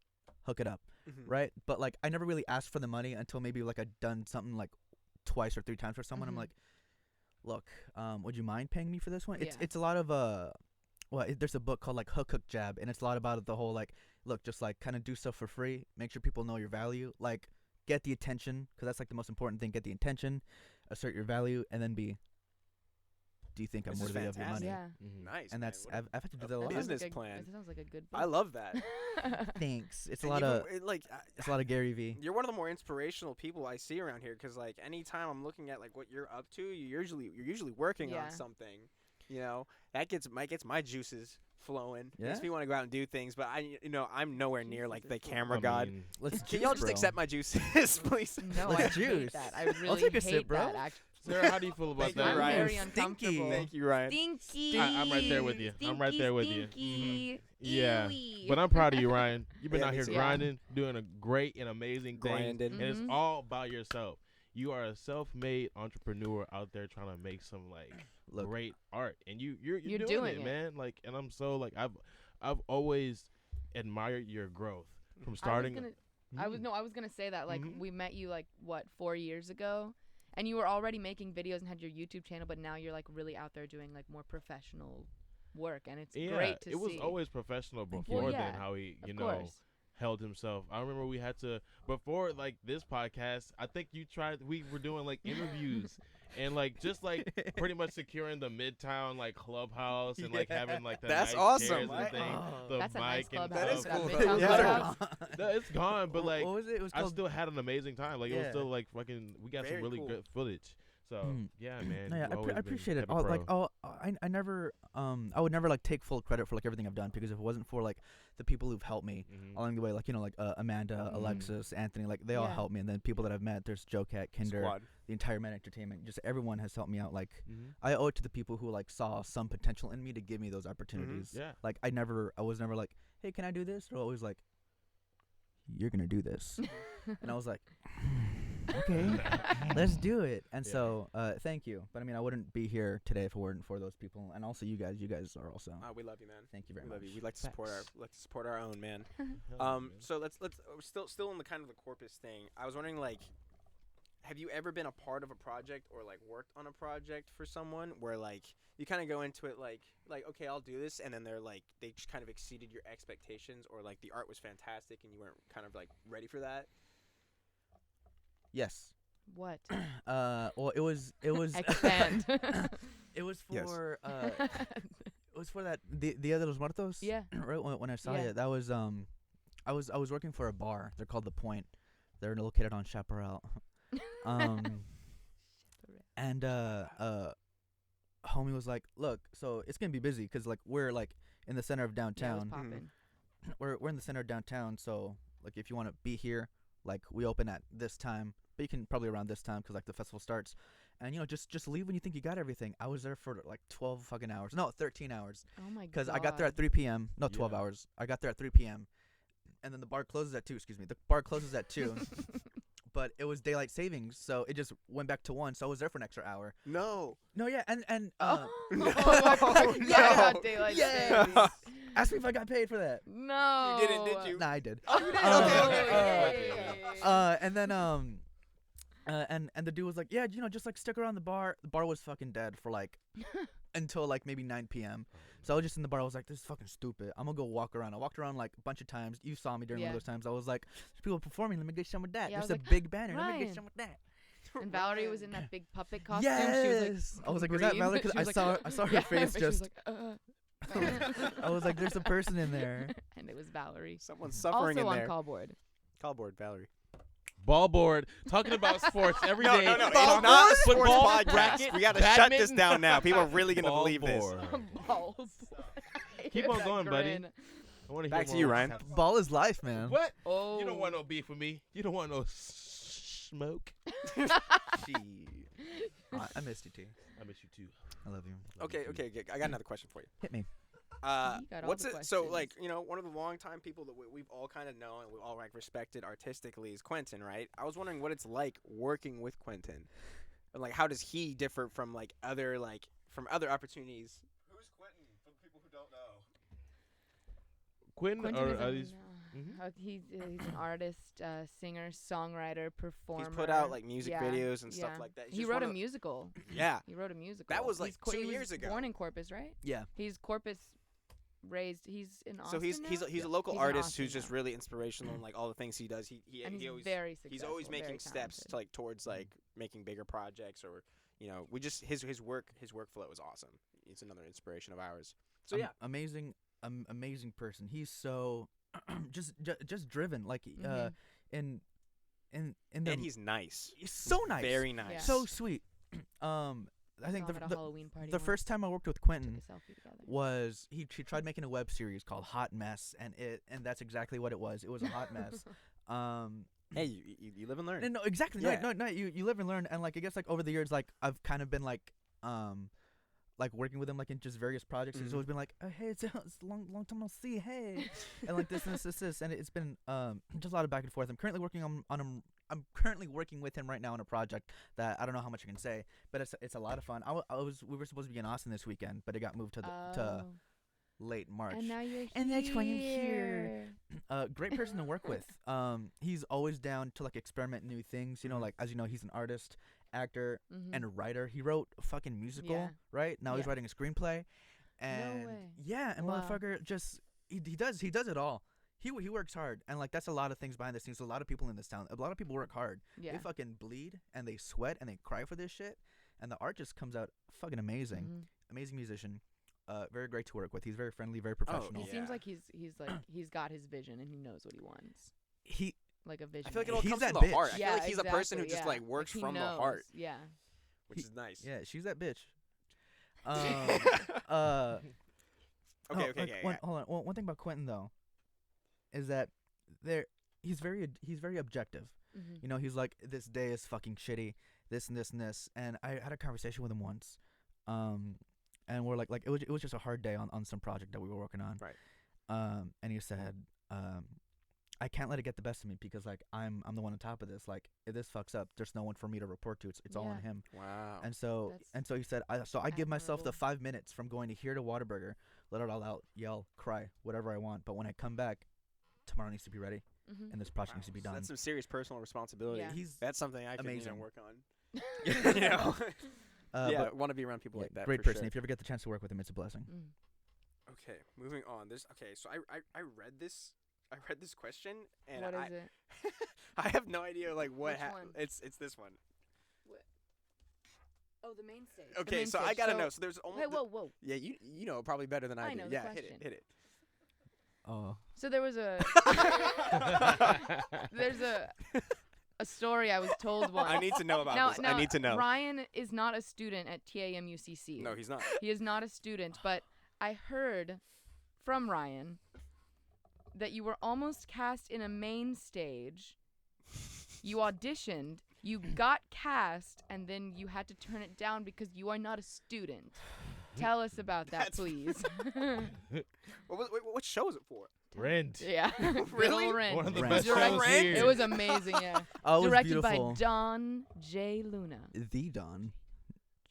hook it up, right? But like, I never really asked for the money until maybe like I'd done something like twice or 3 times for someone. I'm Mhm. like, look, would you mind paying me for this one? Yeah. It's a lot of there's a book called like Hook Hook Jab, and it's a lot about the whole like, look, just like kind of do stuff for free, make sure people know your value, like get the attention, because that's like the most important thing. Get the attention, assert your value, and then do you think I'm This is worthy of your money? fantastic. Yeah. Mhm. Nice. And man. that's What a- I've had to do that a a lot. business That plan. sounds like a good book. I love that. Thanks. It's a And lot even, of it's a lot of Gary V. You're one of the more inspirational people I see around here because like anytime I'm looking at like what you're up to, you're usually working Yeah. on something. You know that gets my juices flowing. Yeah? Makes me want to go out and do things, but I'm nowhere near like the Juices are camera I god. mean, Let's Can y'all just bro. accept my juices, please? No, Like I juice. hate that. I really take a hate sip, bro. that. Actually. Sarah, how do you feel about Thank you, that? I'm Ryan. very Stinky. uncomfortable. Thank you, Ryan. Stinky. I'm right there with you. I'm right there with you. Stinky. Yeah. Ewy. But I'm proud of you, Ryan. You've been Yeah, out me here too. grinding, doing a great and amazing thing. Grinding. And it's Mhm. all about yourself. You are a self-made entrepreneur out there trying to make some like Look, great art, and you're You're doing, doing it, it. man. Like, and I'm so like I've always admired your growth from starting. I was gonna say that like Mhm. we met you like what 4 years ago, and you were already making videos and had your YouTube channel, but now you're like really out there doing like more professional work, and it's Yeah, great to see. it was always professional Thank before you. Well, then. yeah, How he, of you know, course. held himself. I remember we had to before like this podcast. I think you tried. We were doing like interviews and like just like pretty much securing the Midtown like clubhouse and like having like the That's nice awesome. chairs and I- thing, Oh. the That's a nice mic and clubhouse. That is stuff. cool, That though. Midtown Yeah. clubhouse. No, it's gone, but like what was it? It was I called still had an amazing time. Like it was Yeah. still like fucking. We got Very some really cool. good footage. So yeah, man. No, yeah, you've always I been appreciate it. type of pro. I never I would never like take full credit for like everything I've done, because if it wasn't for like the people who've helped me along the way, like like Amanda, Alexis, Anthony, like they all helped me, and then people that I've met, there's Joe Cat, Kinder, Squad. the entire Man Entertainment, just everyone has helped me out. Like I owe it to the people who like saw some potential in me to give me those opportunities. Yeah. Like I was never like, hey, can I do this? Or always like, you're gonna do this, and I was like, okay, let's do it. And so thank you. But I mean, I wouldn't be here today if it weren't for those people, and also you guys. You guys are also. We love you, man. Thank you very We much. love you. We like to support our own, man. Man. So let's still in the kind of the Corpus thing. I was wondering, like, have you ever been a part of a project or like worked on a project for someone where like you kind of go into it like okay, I'll do this, and then they're like they just kind of exceeded your expectations, or like the art was fantastic and you weren't kind of like ready for that? Yes. What? Well, it was Expand. it was Yes. for it was for that Dia de los Muertos. Yeah. Right when I saw Yeah. it, that was I was working for a bar. They're called The Point. They're located on Chaparral. And homie was like, look, so it's gonna be busy because like we're like in the center of Yeah, it was downtown. poppin'. We're in the center of downtown, so like if you want to be here, like we open at this time, but you can probably around this time because like the festival starts, and just leave when you think you got everything. I was there for like 12 fucking hours, no 13 hours, Oh my god. because I got there at 3 p.m. No, 12 Yeah. hours. I got there at 3 p.m. and then the bar closes at 2. Excuse me, the bar closes at 2. But it was daylight savings, so it just went back to 1. So I was there for an extra hour. No. No, yeah, and Oh, No. my God. Yeah, I got daylight Yeah. savings. ask me if I got paid for that. No. You didn't, did you? Nah, I did. Oh, you did? Oh, Okay. And then and the dude was like, yeah, just like stick around the bar. The bar was fucking dead for like until like maybe 9 p.m. So I was just in the bar. I was like, this is fucking stupid. I'm gonna go walk around. I walked around like a bunch of times. You saw me during one Yeah. of those times. I was like, there's people performing. Let me get some of that. Yeah, I There's was a like, big banner. Let me Ryan. get some of that. And Valerie was in that big puppet costume. Yes. She was like, I was like, is that green? Valerie? 'Cause She was I saw her yeah, face but she was just. like, I was like, there's a person in there. And it was Valerie. Someone's suffering Also in on there. call board. Call board, Valerie. Ball board, talking about sports every No, day. no, no. It's Talking not a sports football, podcast. bracket, We got to shut this badminton. down now. People are really going to Ball believe this. board. Ball board. Keep on That going, buddy. grin. I wanna Back hear to you, more Ryan. happening. Ball is life, man. What? Oh. You don't want no beef with me. You don't want no smoke. Gee. I missed you, T. I miss you too. I love you. Okay. I got another question for you. Hit me. You got all What's the it? So, questions. like, one of the longtime people that we've all kind of known and we all like respected artistically is Quentin, right? I was wondering what it's like working with Quentin, and like how does he differ from like other opportunities? Who's Quentin? For the people who don't know. Quinn Quentin or is are an, these? he's an artist, singer, songwriter, performer. He's put out like music Yeah, videos and stuff yeah. like that. He's He just wrote one a of- musical. Yeah. He wrote a musical. That was, like, He's 2 he was years ago. Born in Corpus, right? Yeah. He's Corpus raised. He's in Austin So he's now? a local He's in artist Austin who's just now. really inspirational in like all the things he does. He And he's always very successful. he's always very making steps talented. to like towards like making bigger projects, or we just his workflow is awesome. It's another inspiration of ours. So yeah, amazing person. He's so just driven. Like Mhm. in the and he's nice, he's so nice, very nice. Yeah. so sweet. I think Saw him at a the Halloween party the once. first time I worked with Took Quentin a selfie together. was he tried making a web series called Hot Mess, and that's exactly what it was. It was a hot mess. Hey, you live and learn. No, exactly. Yeah. No, you live and learn, and like I guess like over the years, like I've kind of been like working with him like in just various projects. He's Mhm. always been like, oh, hey, it's a long time no see, hey, and like this and this, and it's been just a lot of back and forth. I'm currently working I'm currently working with him right now on a project that I don't know how much I can say, but it's a lot of fun. We were supposed to be in Austin this weekend, but it got moved to Oh. late March. And now you're here. And that's why I'm here. Great person to work with. He's always down to like experiment new things. Mhm. Like as you know, he's an artist, actor, Mhm. and a writer. He wrote a fucking musical, Yeah. right? Now he's Yeah. writing a screenplay. And way. yeah, and Wow. motherfucker just he does it all. He works hard, and like that's a lot of things behind the scenes. A lot of people in this town, a lot of people work hard. Yeah. They fucking bleed and they sweat and they cry for this shit, and the art just comes out fucking amazing. Mhm. Amazing musician. Very great to work with. He's very friendly, very professional. He Yeah. seems like he's like he's got his vision and he knows what he wants. He Like a vision. I feel like it all He's comes that from the bitch. heart. I yeah, feel like he's a person who exactly, just yeah. like works he from the knows, heart. Yeah. which is nice. Yeah, she's that bitch. Okay. Hold on. One thing about Quentin though, is that he's very objective. Mhm. You know, he's like, this day is fucking shitty, this and this and this. And I had a conversation with him once, and we're like it was just a hard day on some project that we were working on. Right. And he said, I can't let it get the best of me because like I'm the one on top of this. Like if this fucks up, there's no one for me to report to. It's all on Yeah. him. Wow. And so he said, I give myself the 5 minutes from going to here to Whataburger, let it all out, yell, cry, whatever I want. But when I come back, tomorrow needs to be ready, Mhm. and this project Wow. needs to be So done. that's some serious personal responsibility. Yeah. That's something I could amazing. work on. Mm. You know? Yeah, but want to be around people yeah, like that. great for person. Sure. If you ever get the chance to work with him, it's a blessing. Mm. Okay, moving on. So I read this. I read this question and What is it? I have no idea like what Which one? it's this one. Oh, the main stage. Okay, so I gotta know. So there's almost. Wait, whoa. Yeah, you know probably better than I I do. know the Yeah, question. hit it. Oh, So there was there's a story I was told once. I need to know about now, this. now, I need to know. Ryan is not a student at TAMUCC. No, he's not. He is not a student, but I heard from Ryan that you were almost cast in a main stage. You auditioned, you got cast, and then you had to turn it down because you are not a student. Tell us about that, That's- please. What show is it for? Rent. Yeah. Really? Little Rent. One of the Rent. best Direct- shows Rent? here. It was amazing, yeah. oh, it was Directed by beautiful. Don J. Luna. The Don.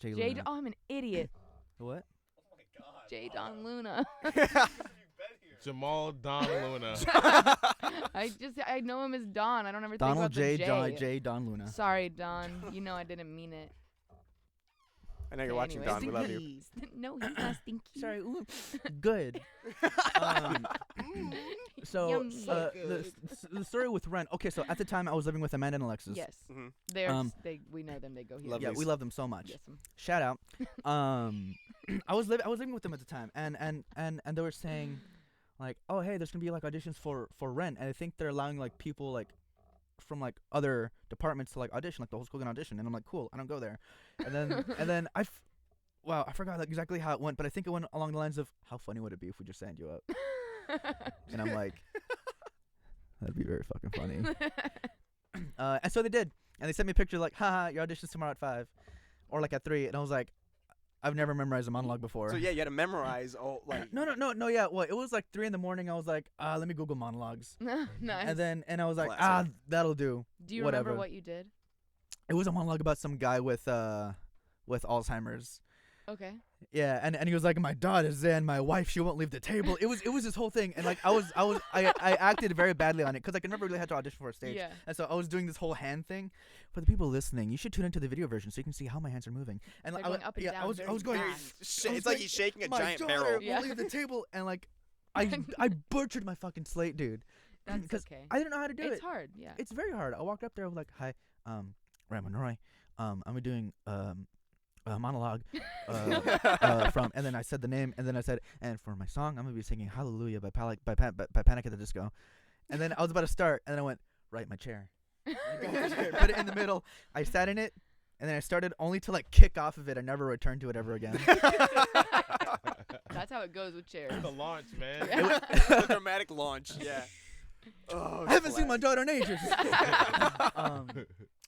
Jay J. Luna. Oh, I'm an idiot. What? Oh my god. J. Don Luna. You've been here. Jamal Don Luna. I know him as Don. I don't ever think Donald about the J. J. Don Luna. Sorry, Don. You know I didn't mean it. I know you're Okay, watching, anyways. Don. We love you. No, he's not stinky. Sorry. Ooh, good. So Yum. the story with Rent. Okay, so at the time I was living with Amanda and Alexis. Yes. Mhm. We know them. They go here. Love Yeah, these. we love them so much. Yes. Shout out. I was living with them at the time, and they were saying, like, oh hey, there's gonna be like auditions for Rent, and I think they're allowing like people like from like other departments to like audition, like the whole school can audition, and I'm like, cool, I don't go there, and then I forgot like exactly how it went, but I think it went along the lines of, how funny would it be if we just signed you up? And I'm like, that'd be very fucking funny. And so they did, and they sent me a picture like, haha, your audition's tomorrow at 5, or like at 3, and I was like, I've never memorized a monologue before. So yeah, you had to memorize all like. No, yeah. Well, it was like 3 a.m. I was like, let me Google monologues, Nice. and I was like, Classic. that'll do. Do you whatever. remember what you did? It was a monologue about some guy with Alzheimer's. Okay. Yeah, and he was like, my daughter's there, and my wife, she won't leave the table. It was this whole thing, and like I acted very badly on it because like, I never really had to audition for a stage, Yeah. and so I was doing this whole hand thing. For the people listening, you should tune into the video version so you can see how my hands are moving. And They're I going up and yeah, down I was very going. fast. I was It's like like, he's shaking a my giant daughter barrel. Yeah. will leave the table, and like I butchered my fucking slate, dude. That's 'Cause okay. I didn't know how to do It's it. hard, yeah. It's very hard. I walked up there, I was like, hi, Ryan Monroy. I'm doing a monologue from, and then I said the name, and then I said, and for my song, I'm gonna be singing Hallelujah by Panic at the Disco. And then I was about to start, and then I went, right, my chair. Put it in the middle. I sat in it, and then I started only to like kick off of it. I never returned to it ever again. That's how it goes with chairs. The launch, man. The dramatic launch. Yeah. Oh, I haven't seen my classic. daughter in ages.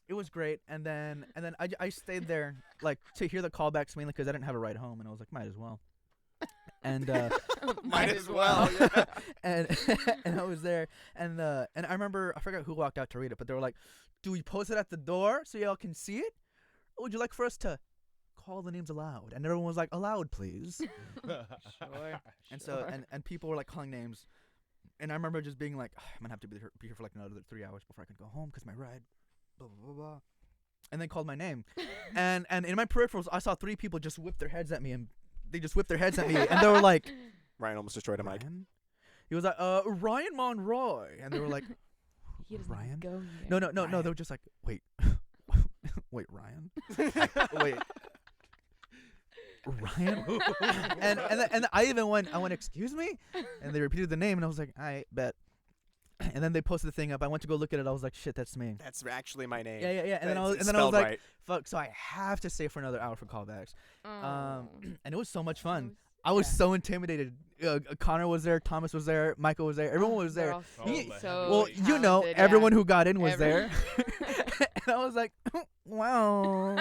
It was great, and then I stayed there like to hear the callbacks mainly because I didn't have a ride home, and I was like, might as well. And Might as well. Yeah. and I was there, and I remember, I forgot who walked out to read it, but they were like, do we post it at the door so y'all can see it, or would you like for us to call the names aloud? And everyone was like, aloud, please. Sure. And so and people were like calling names, and I remember just being like, I'm gonna have to be here for like another 3 hours before I can go home because my ride, blah blah blah blah. And they called my name, and in my peripherals I saw 3 people just whip their heads at me, and they just whipped their heads at me, and they were like, Ryan almost destroyed a mic. Ryan? He was like, Ryan Monroy, and they were like, He doesn't Ryan? go here. No, they were just like, wait, wait, Ryan, wait. Ryan, and I went, excuse me, and they repeated the name, and I was like, I bet. and then they posted the thing up. I went to go look at it. I was like, shit, that's me. That's actually my name. Yeah. And then I was, like, fuck. So I have to stay for another hour for callbacks. And it was so much fun. I was so intimidated. Connor was there, Thomas was there, Michael was there, everyone was there. Everyone who got in was there. And I was like, wow.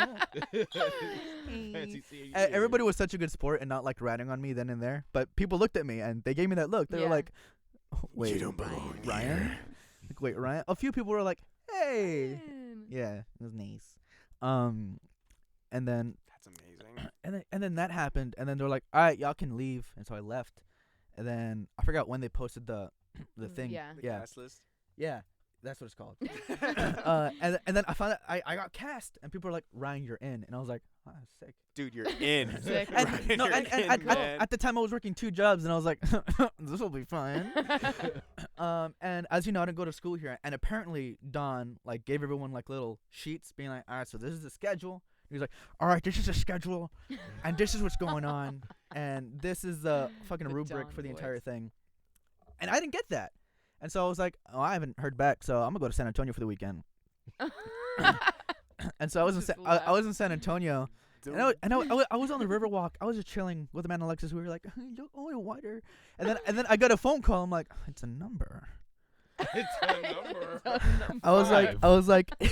Everybody was such a good sport and not like ratting on me then and there. But people looked at me and they gave me that look. They were like, wait, you don't belong Ryan? Like, wait, Ryan? A few people were like, hey. Yeah, it was nice. And then that's amazing. And then that happened, and then they're like, all right, y'all can leave. And so I left. And then I forgot when they posted the thing. The cast list. Yeah, that's what it's called. And then I found out I got cast, and people were like, Ryan, you're in. And I was like, oh, sick. Dude, you're in. Sick. At the time I was working 2 jobs, and I was like, this will be fun. And as you know, I didn't go to school here, and apparently Don like gave everyone like little sheets being like, all right, so this is the schedule. He was like, all right, this is the schedule, and this is what's going on, and this is the fucking rubric for the entire thing. And I didn't get that. And so I was like, oh, I haven't heard back, so I'm going to go to San Antonio for the weekend. And so I was in San Antonio, and I was on the Riverwalk. I was just chilling with the man Alexis. We were like, oh, wider. And then I got a phone call. I'm like, it's a number. It's a number. I was like 5.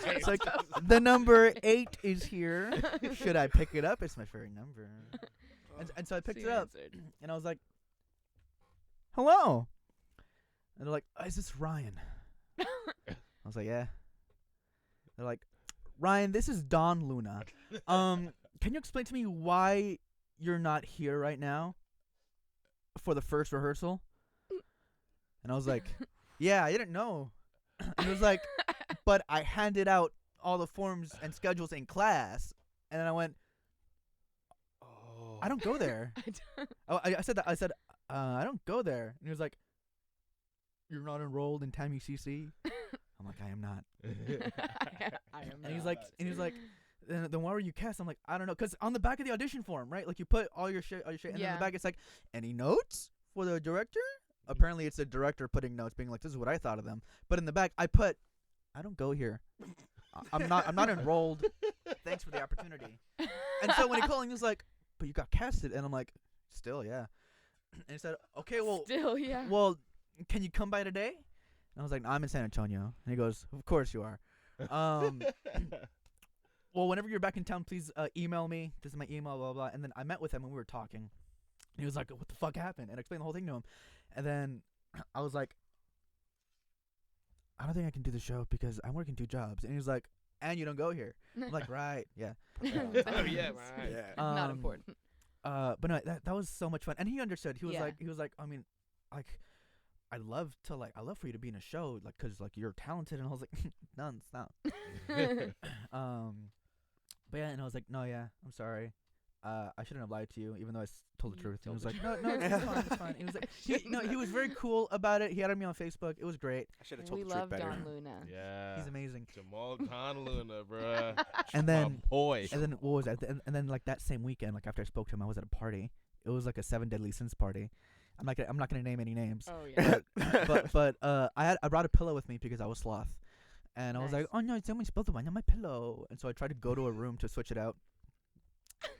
It's like the number 8 is here. Should I pick it up? It's my favorite number. And so I picked it up, and I was like, hello. And they're like, is this Ryan? I was like, yeah. They're like, Ryan, this is Don Luna. Can you explain to me why you're not here right now for the first rehearsal? And I was like, yeah, I didn't know. And it was like, but I handed out all the forms and schedules in class. And then I went, oh, I don't go there. I said that. I said, I don't go there. And he was like, you're not enrolled in TAM UCC? I'm like, I am not. And he's like, then why were you cast? I'm like, I don't know. Because on the back of the audition form, right? Like you put all your shit. And then in the back, it's like, any notes for the director? Apparently, it's the director putting notes, being like, "This is what I thought of them." But in the back, I put, "I don't go here. I'm not enrolled. Thanks for the opportunity." And so when he called, he was like, "But you got casted," and I'm like, "Still, yeah." And he said, "Okay, well, still, yeah. Well, can you come by today?" And I was like, no, "I'm in San Antonio." And he goes, "Of course you are." Well, whenever you're back in town, please email me. This is my email, blah blah. And then I met with him and we were talking. And he was like, "What the fuck happened?" And I explained the whole thing to him. And then I was like, I don't think I can do the show because I'm working 2 jobs. And he was like, and you don't go here. I'm like, right, yeah. Oh, yeah, right. Yeah. Not important. But no, that was so much fun. And he understood. He was Yeah. like, I mean, like, I'd love for you to be in a show, like, cause like you're talented. And I was like, none, stop. But yeah, and I was like, no, yeah, I'm sorry. I shouldn't have lied to you, even though I told the truth. And he was like, no, it's fine. He was like, he was very cool about it. He added me on Facebook. It was great. I should have told the truth better. We love Don Luna. Yeah. He's amazing. Jamal Don Luna, bruh. And then, boy. And then what was that? And then like that same weekend, like after I spoke to him, I was at a party. It was like a 7 Deadly Sins party. I'm not gonna name any names. Oh yeah. but I brought a pillow with me because I was sloth, and I was like, oh no, someone spilled the wine on my pillow, and so I tried to go to a room to switch it out.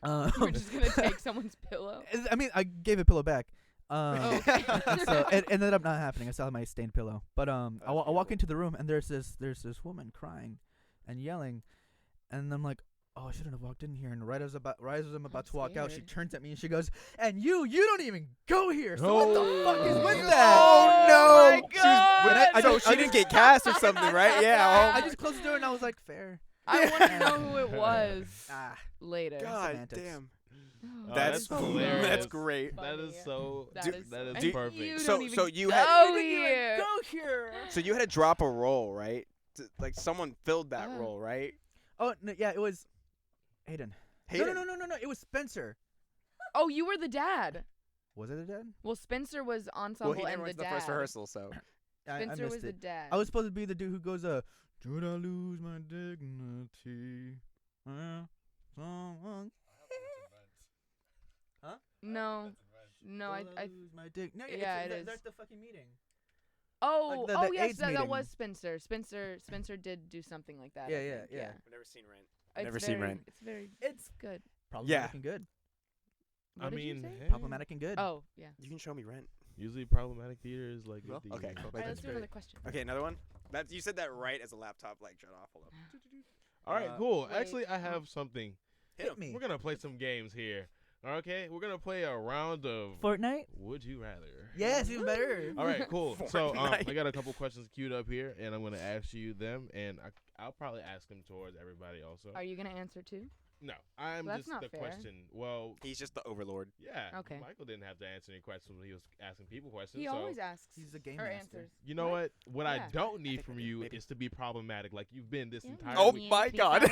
You were just gonna take someone's pillow? I mean, I gave a pillow back. Okay. So it ended up not happening. I still have my stained pillow. But I walk into the room and there's this woman crying and yelling, and I'm like, oh, I shouldn't have walked in here. And right as I'm about to walk out, she turns at me and she goes, and you don't even go here. So what the fuck is with that? Oh no! my God. So she didn't get cast or something, right? Yeah. I just closed the door and I was like, fair. I want to know who it was later. God Semantics. damn. Oh, That's hilarious. That's great. That is so. That Dude, is that is and perfect. You So- don't even so you go had- here. Go here. So you had to drop a role, right? Like someone filled that role, right? Oh no, yeah, it was Hayden. Hayden. No. It was Spencer. Oh, you were the dad. Was it a dad? Well, Spencer was ensemble Well, he never and the went to dad. the first rehearsal, so. I Spencer missed was the it. dad. I was supposed to be the dude who goes, should I lose my dignity? Someone. No, I lose my dig. No, yeah, it is. That's the fucking meeting. Oh, the oh yes, AIDS that meeting. was Spencer. Spencer did do something like that. I Yeah, think, yeah. I've never seen Rent. It's Never seen very- Rent. It's very It's good. problematic and good. What I did you mean, say? hey, Problematic and good. Oh, yeah. You can show me Rent. usually problematic theater is like. Well, good okay, theater. cool. All right, let's That's do another question. Okay, another one. That you said that right as a laptop like shut off. Hold up. All right, Uh, cool. wait, Actually, I have something. Hit me. We're gonna play some games here. Okay, we're gonna play a round of Fortnite? Would You Rather. Yes, even better. All right, cool. So I Fortnite. got a couple questions queued up here, and I'm gonna ask you them, and I'll probably ask them towards everybody also. Are you gonna answer too? No, I'm Well, that's just not the fair. question. Well, He's just the overlord. yeah. Okay. Michael didn't have to answer any questions when he was asking people questions. He so always asks. He's a game or master. answers. you know what? What I Yeah. don't need think from I did, you maybe. is to be problematic, like you've been this entire Oh week. my God.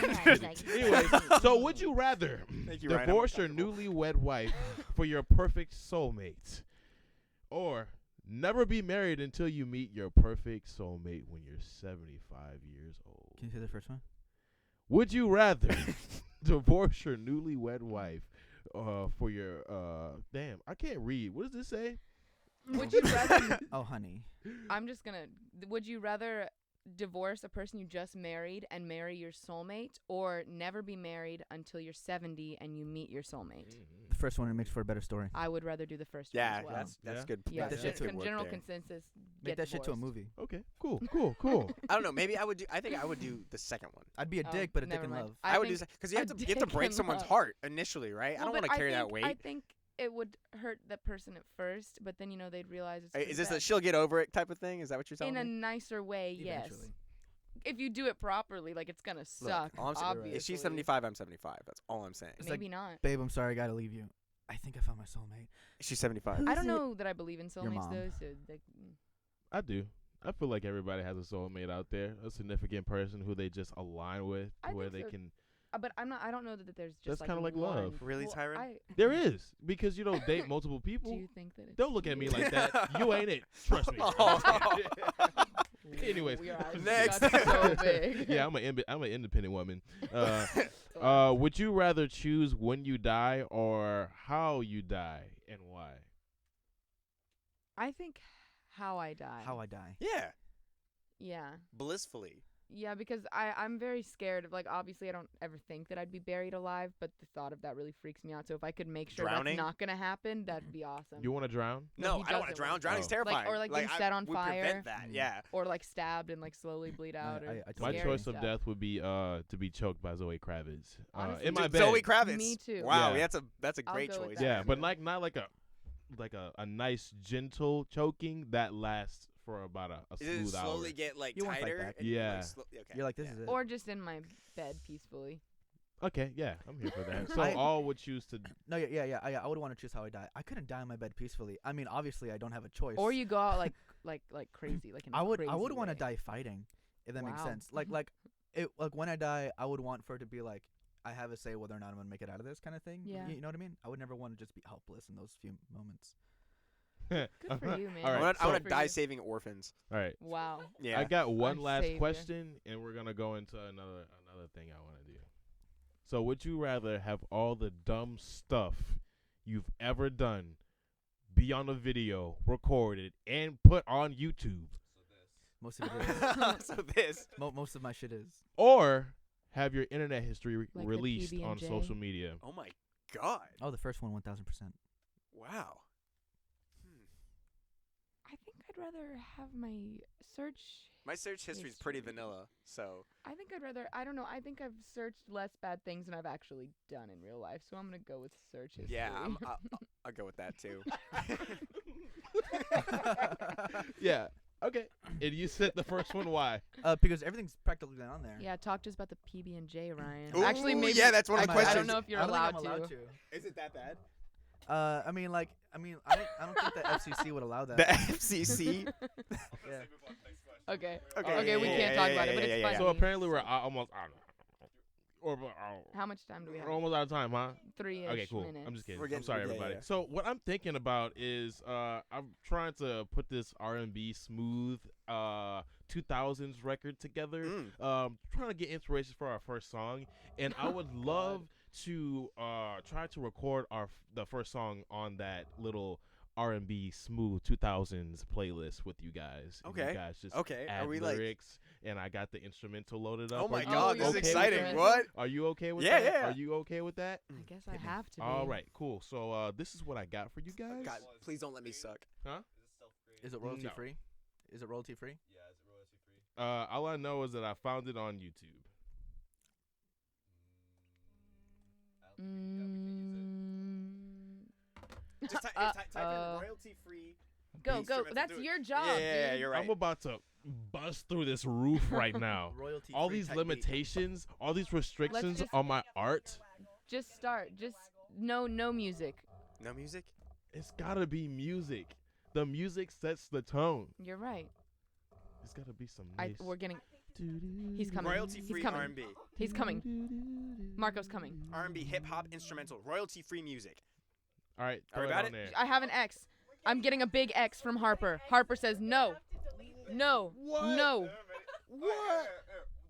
Anyway, so would you rather Thank you, Ryan. I'm divorce your uncomfortable. newlywed wife for your perfect soulmate, or never be married until you meet your perfect soulmate when you're 75 years old? Can you say the first one? Would you rather divorce your newlywed wife for your damn, I can't read. What does this say? Would you rather? Oh, honey. I'm just gonna. Would you rather divorce a person you just married and marry your soulmate, or never be married until you're 70 and you meet your soulmate? The first one makes for a better story. I would rather do the first Yeah, one as well. that's Yeah. good. yeah. that shit that's good work General there. consensus. Make get that shit to a divorced. movie. Okay, cool. I don't know. Maybe I would do. I think I would do the second one. I'd be a Oh, dick, but a dick never in mind. love. I would do think because you have a to dick break in someone's love. heart initially, right? I Well, don't but want to carry that think- weight. I think it would hurt that person at first, but then they'd realize it's. Hey, for is the this a best. she'll get over it type of thing? Is that what you're telling in a me? nicer way? Yes. Eventually. If you do it properly, like it's gonna Look, suck. all I'm saying- obviously. if she's 75, I'm 75. That's all I'm saying. It's like- Maybe not. Babe, I'm sorry, I gotta leave you. I think I found my soulmate. She's 75. I Who's don't it? know that I believe in soulmates mom. though. So like, I do. I feel like everybody has a soulmate out there, a significant person who they just align with, I where think they so. can. but I'm not. I don't know that there's just That's like kinda like one. love. Really, Well, Tyren? There is, because you don't date multiple Do people. you think that? It's Don't look at me you? like that. You ain't it. Trust me. Oh. Anyways, Your eyes Next. got so big. yeah, I'm an independent woman. Would you rather choose when you die or how you die and why? I think how I die. How I die. Yeah, Yeah. blissfully. Yeah, because I'm very scared of, like, obviously I don't ever think that I'd be buried alive, but the thought of that really freaks me out. So if I could make sure Drowning? that's not gonna happen, that'd be awesome. You want to drown? No, he I don't want to doesn't drown. want Drowning's Oh. terrifying. or, like, being I set on would fire. prevent that. Mm. Yeah. Or like stabbed and like slowly bleed out. I or My totally scary choice of stuff. death would be to be choked by Zoe Kravitz. Honestly, In my Dude, bed. Zoe Kravitz. Me too. Wow, Yeah. that's a I'll great go with choice. that. Yeah, but actually. not like a nice gentle choking that lasts for about a Does it smooth slowly hour. get like You won't fight tighter? back. and you, Yeah. okay. You're like, this yeah. is it. Or just in my bed peacefully. Okay, yeah, I'm here for that. So I- all would choose to. No, yeah. I would want to choose how I die. I couldn't die in my bed peacefully. I mean, obviously, I don't have a choice. Or you go out like crazy, like in a I would crazy want to way. die fighting, if that makes Wow. sense. Like when I die, I would want for it to be like I have a say whether or not I'm gonna make it out of this kind of thing. Yeah. You know what I mean? I would never want to just be helpless in those few moments. Good for you, man. All I right, want so- to for die you. saving orphans. All right, Wow. Yeah. I got one Our last savior. question, and we're gonna go into another thing I want to do. So, would you rather have all the dumb stuff you've ever done be on a video, recorded, and put on YouTube, Most of it is. so this. Most of my shit is. or have your internet history the released on PB&J? social media? Oh my god. Oh, the first one, 1000%. Wow. I think I'd rather have my search. My search history is pretty History. vanilla, so I think I'd rather. I don't know. I think I've searched less bad things than I've actually done in real life. So I'm gonna go with search history. yeah, I'll go with that too. Yeah. Okay. And you said the first one. Why? Because everything's practically on there. Yeah, talk to us about the PB&J, Ryan. Ooh, Actually, maybe. yeah, that's one of Am the I- questions. I don't know if you're I don't think allowed I'm allowed to. Is it that bad? I mean, I don't think the FCC would allow that. The FCC. Yeah. Okay. Okay. Okay, we can't talk about it, but it's funny. So apparently we're almost out. How much time do we have? We're almost out of time, huh? 3-ish Okay, cool. minutes. I'm just kidding. We're I'm getting- sorry, yeah, everybody. yeah. So what I'm thinking about is I'm trying to put this R&B smooth 2000s record together. Trying to get inspiration for our first song, and I would love to try to record the first song on that little R&B smooth 2000s playlist with you guys. And Okay. You guys just Okay. add Are we like? lyrics, and I got the instrumental loaded up. Oh my Are you God, this is okay with exciting. that? What? Are you okay with Yeah, that? yeah. Are you okay with that? I guess I have to be. All right, cool. So this is what I got for you guys. God, please don't let me suck. Huh? Is it royalty No. free? Is it royalty free? Yeah, is it royalty free? All I know is that I found it on YouTube. I don't think we can use it. Just type in royalty free. Go. That's your job. Yeah, dude. you're right. I'm about to bust through this roof right now. Royalty All free these type beat. limitations, all these restrictions just- on my art. Just start. Just no music. No music. It's gotta be music. The music sets the tone. You're right. It's gotta be some nice. We're getting. He's coming. Royalty free He's coming. R&B. He's coming. Marco's coming. R&B, hip hop, instrumental, royalty free music. All right, Are we throw it about on it? there. I have an X. I'm getting a big X from Harper. Harper says no. No. What? No. What?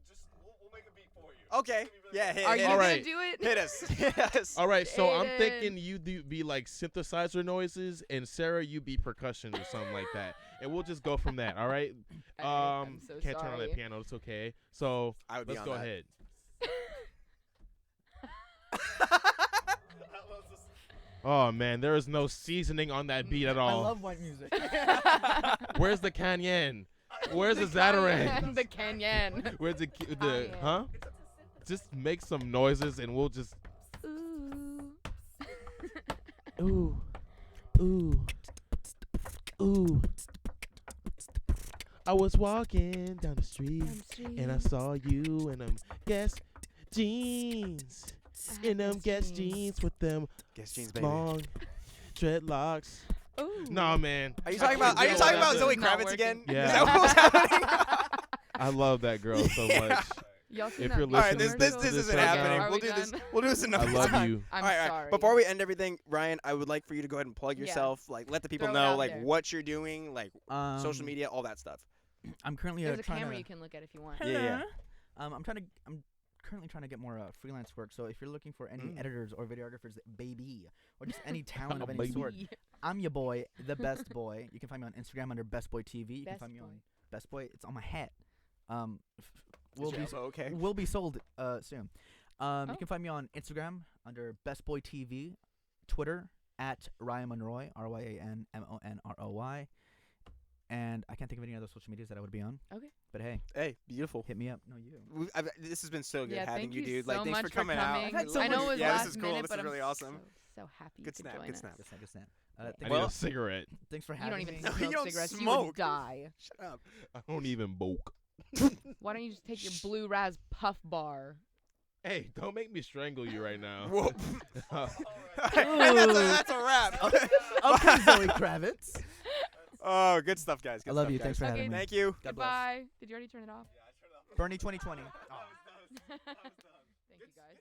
Just we'll make a beat for you. Okay. Yeah. Hit, Are hit you us. gonna Alright. do it? Hit us. Hit us. All right, so I'm Jaydn. thinking you be like synthesizer noises, and Sarah, you be percussion or something like that, and we'll just go from that. All right. I'm so Can't turn on that sorry. piano. It's okay. So I would be let's on go that. ahead. Oh man, there is no seasoning on that beat at I all. love white music. Where's the cayenne? Where's the Zatarain? The Canyon. Where's the Cayenne. huh? Just make some noises and we'll just Ooh. ooh ooh. I was walking down the street and I saw you in them Guess jeans. In them Guess jeans with them Guess jeans, baby. long dreadlocks. Ooh. Nah, man. Are you I talking can't about? Are do you all talking that about good. Zoe It's not Kravitz again? working. Yeah. Is that what was happening? I love that girl so Yeah. much. Y'all seen If that you're All right, listening this to this this isn't right happening. now. Are We'll we do this. done? We'll do this I another love time. you. I'm All right. sorry. Before we end everything, Ryan, I would like for you to go ahead and plug Yeah. yourself. Like, let the people Throw it know out like there. what you're doing, like social media, all that stuff. I'm currently There's a trying camera to. you can look at if you want. Yeah. I'm currently trying to get more freelance work. So if you're looking for any editors or videographers, baby, or just any talent of any Baby. sort, I'm your boy, the best boy. You can find me on Instagram under Best Boy TV. You can Best find me boy. on Best Boy. It's on my hat. Okay. Will be sold soon. Oh. You can find me on Instagram under Best Boy TV, Twitter at Ryan Monroy, RyanMonroy, and I can't think of any other social medias that I would be on. Okay. But hey, Hey, beautiful. hit me up. No, you. This has been so good Yeah, having thank you, dude. so Like, thanks much for coming out. coming. I've had so I know much- it was yeah, last this is cool. minute, This but is really I'm awesome. So happy you Good could snap. join Good us. snap. Good snap. I Thank need Well- a cigarette. Thanks for You having don't even me. No, you smoke don't cigarettes. You smoke. would die. Shut up. I don't even boke. Why don't you just take your blue raz puff bar? Hey, don't make me strangle you right now. Whoa. Ooh. And that's a wrap. Okay, Zoe Kravitz. Oh, good stuff, guys. Good I love stuff, you. guys. Thanks for Okay, having me. Thank you. God bless. Goodbye. Did you already turn it off? Bernie 2020. Thank you guys.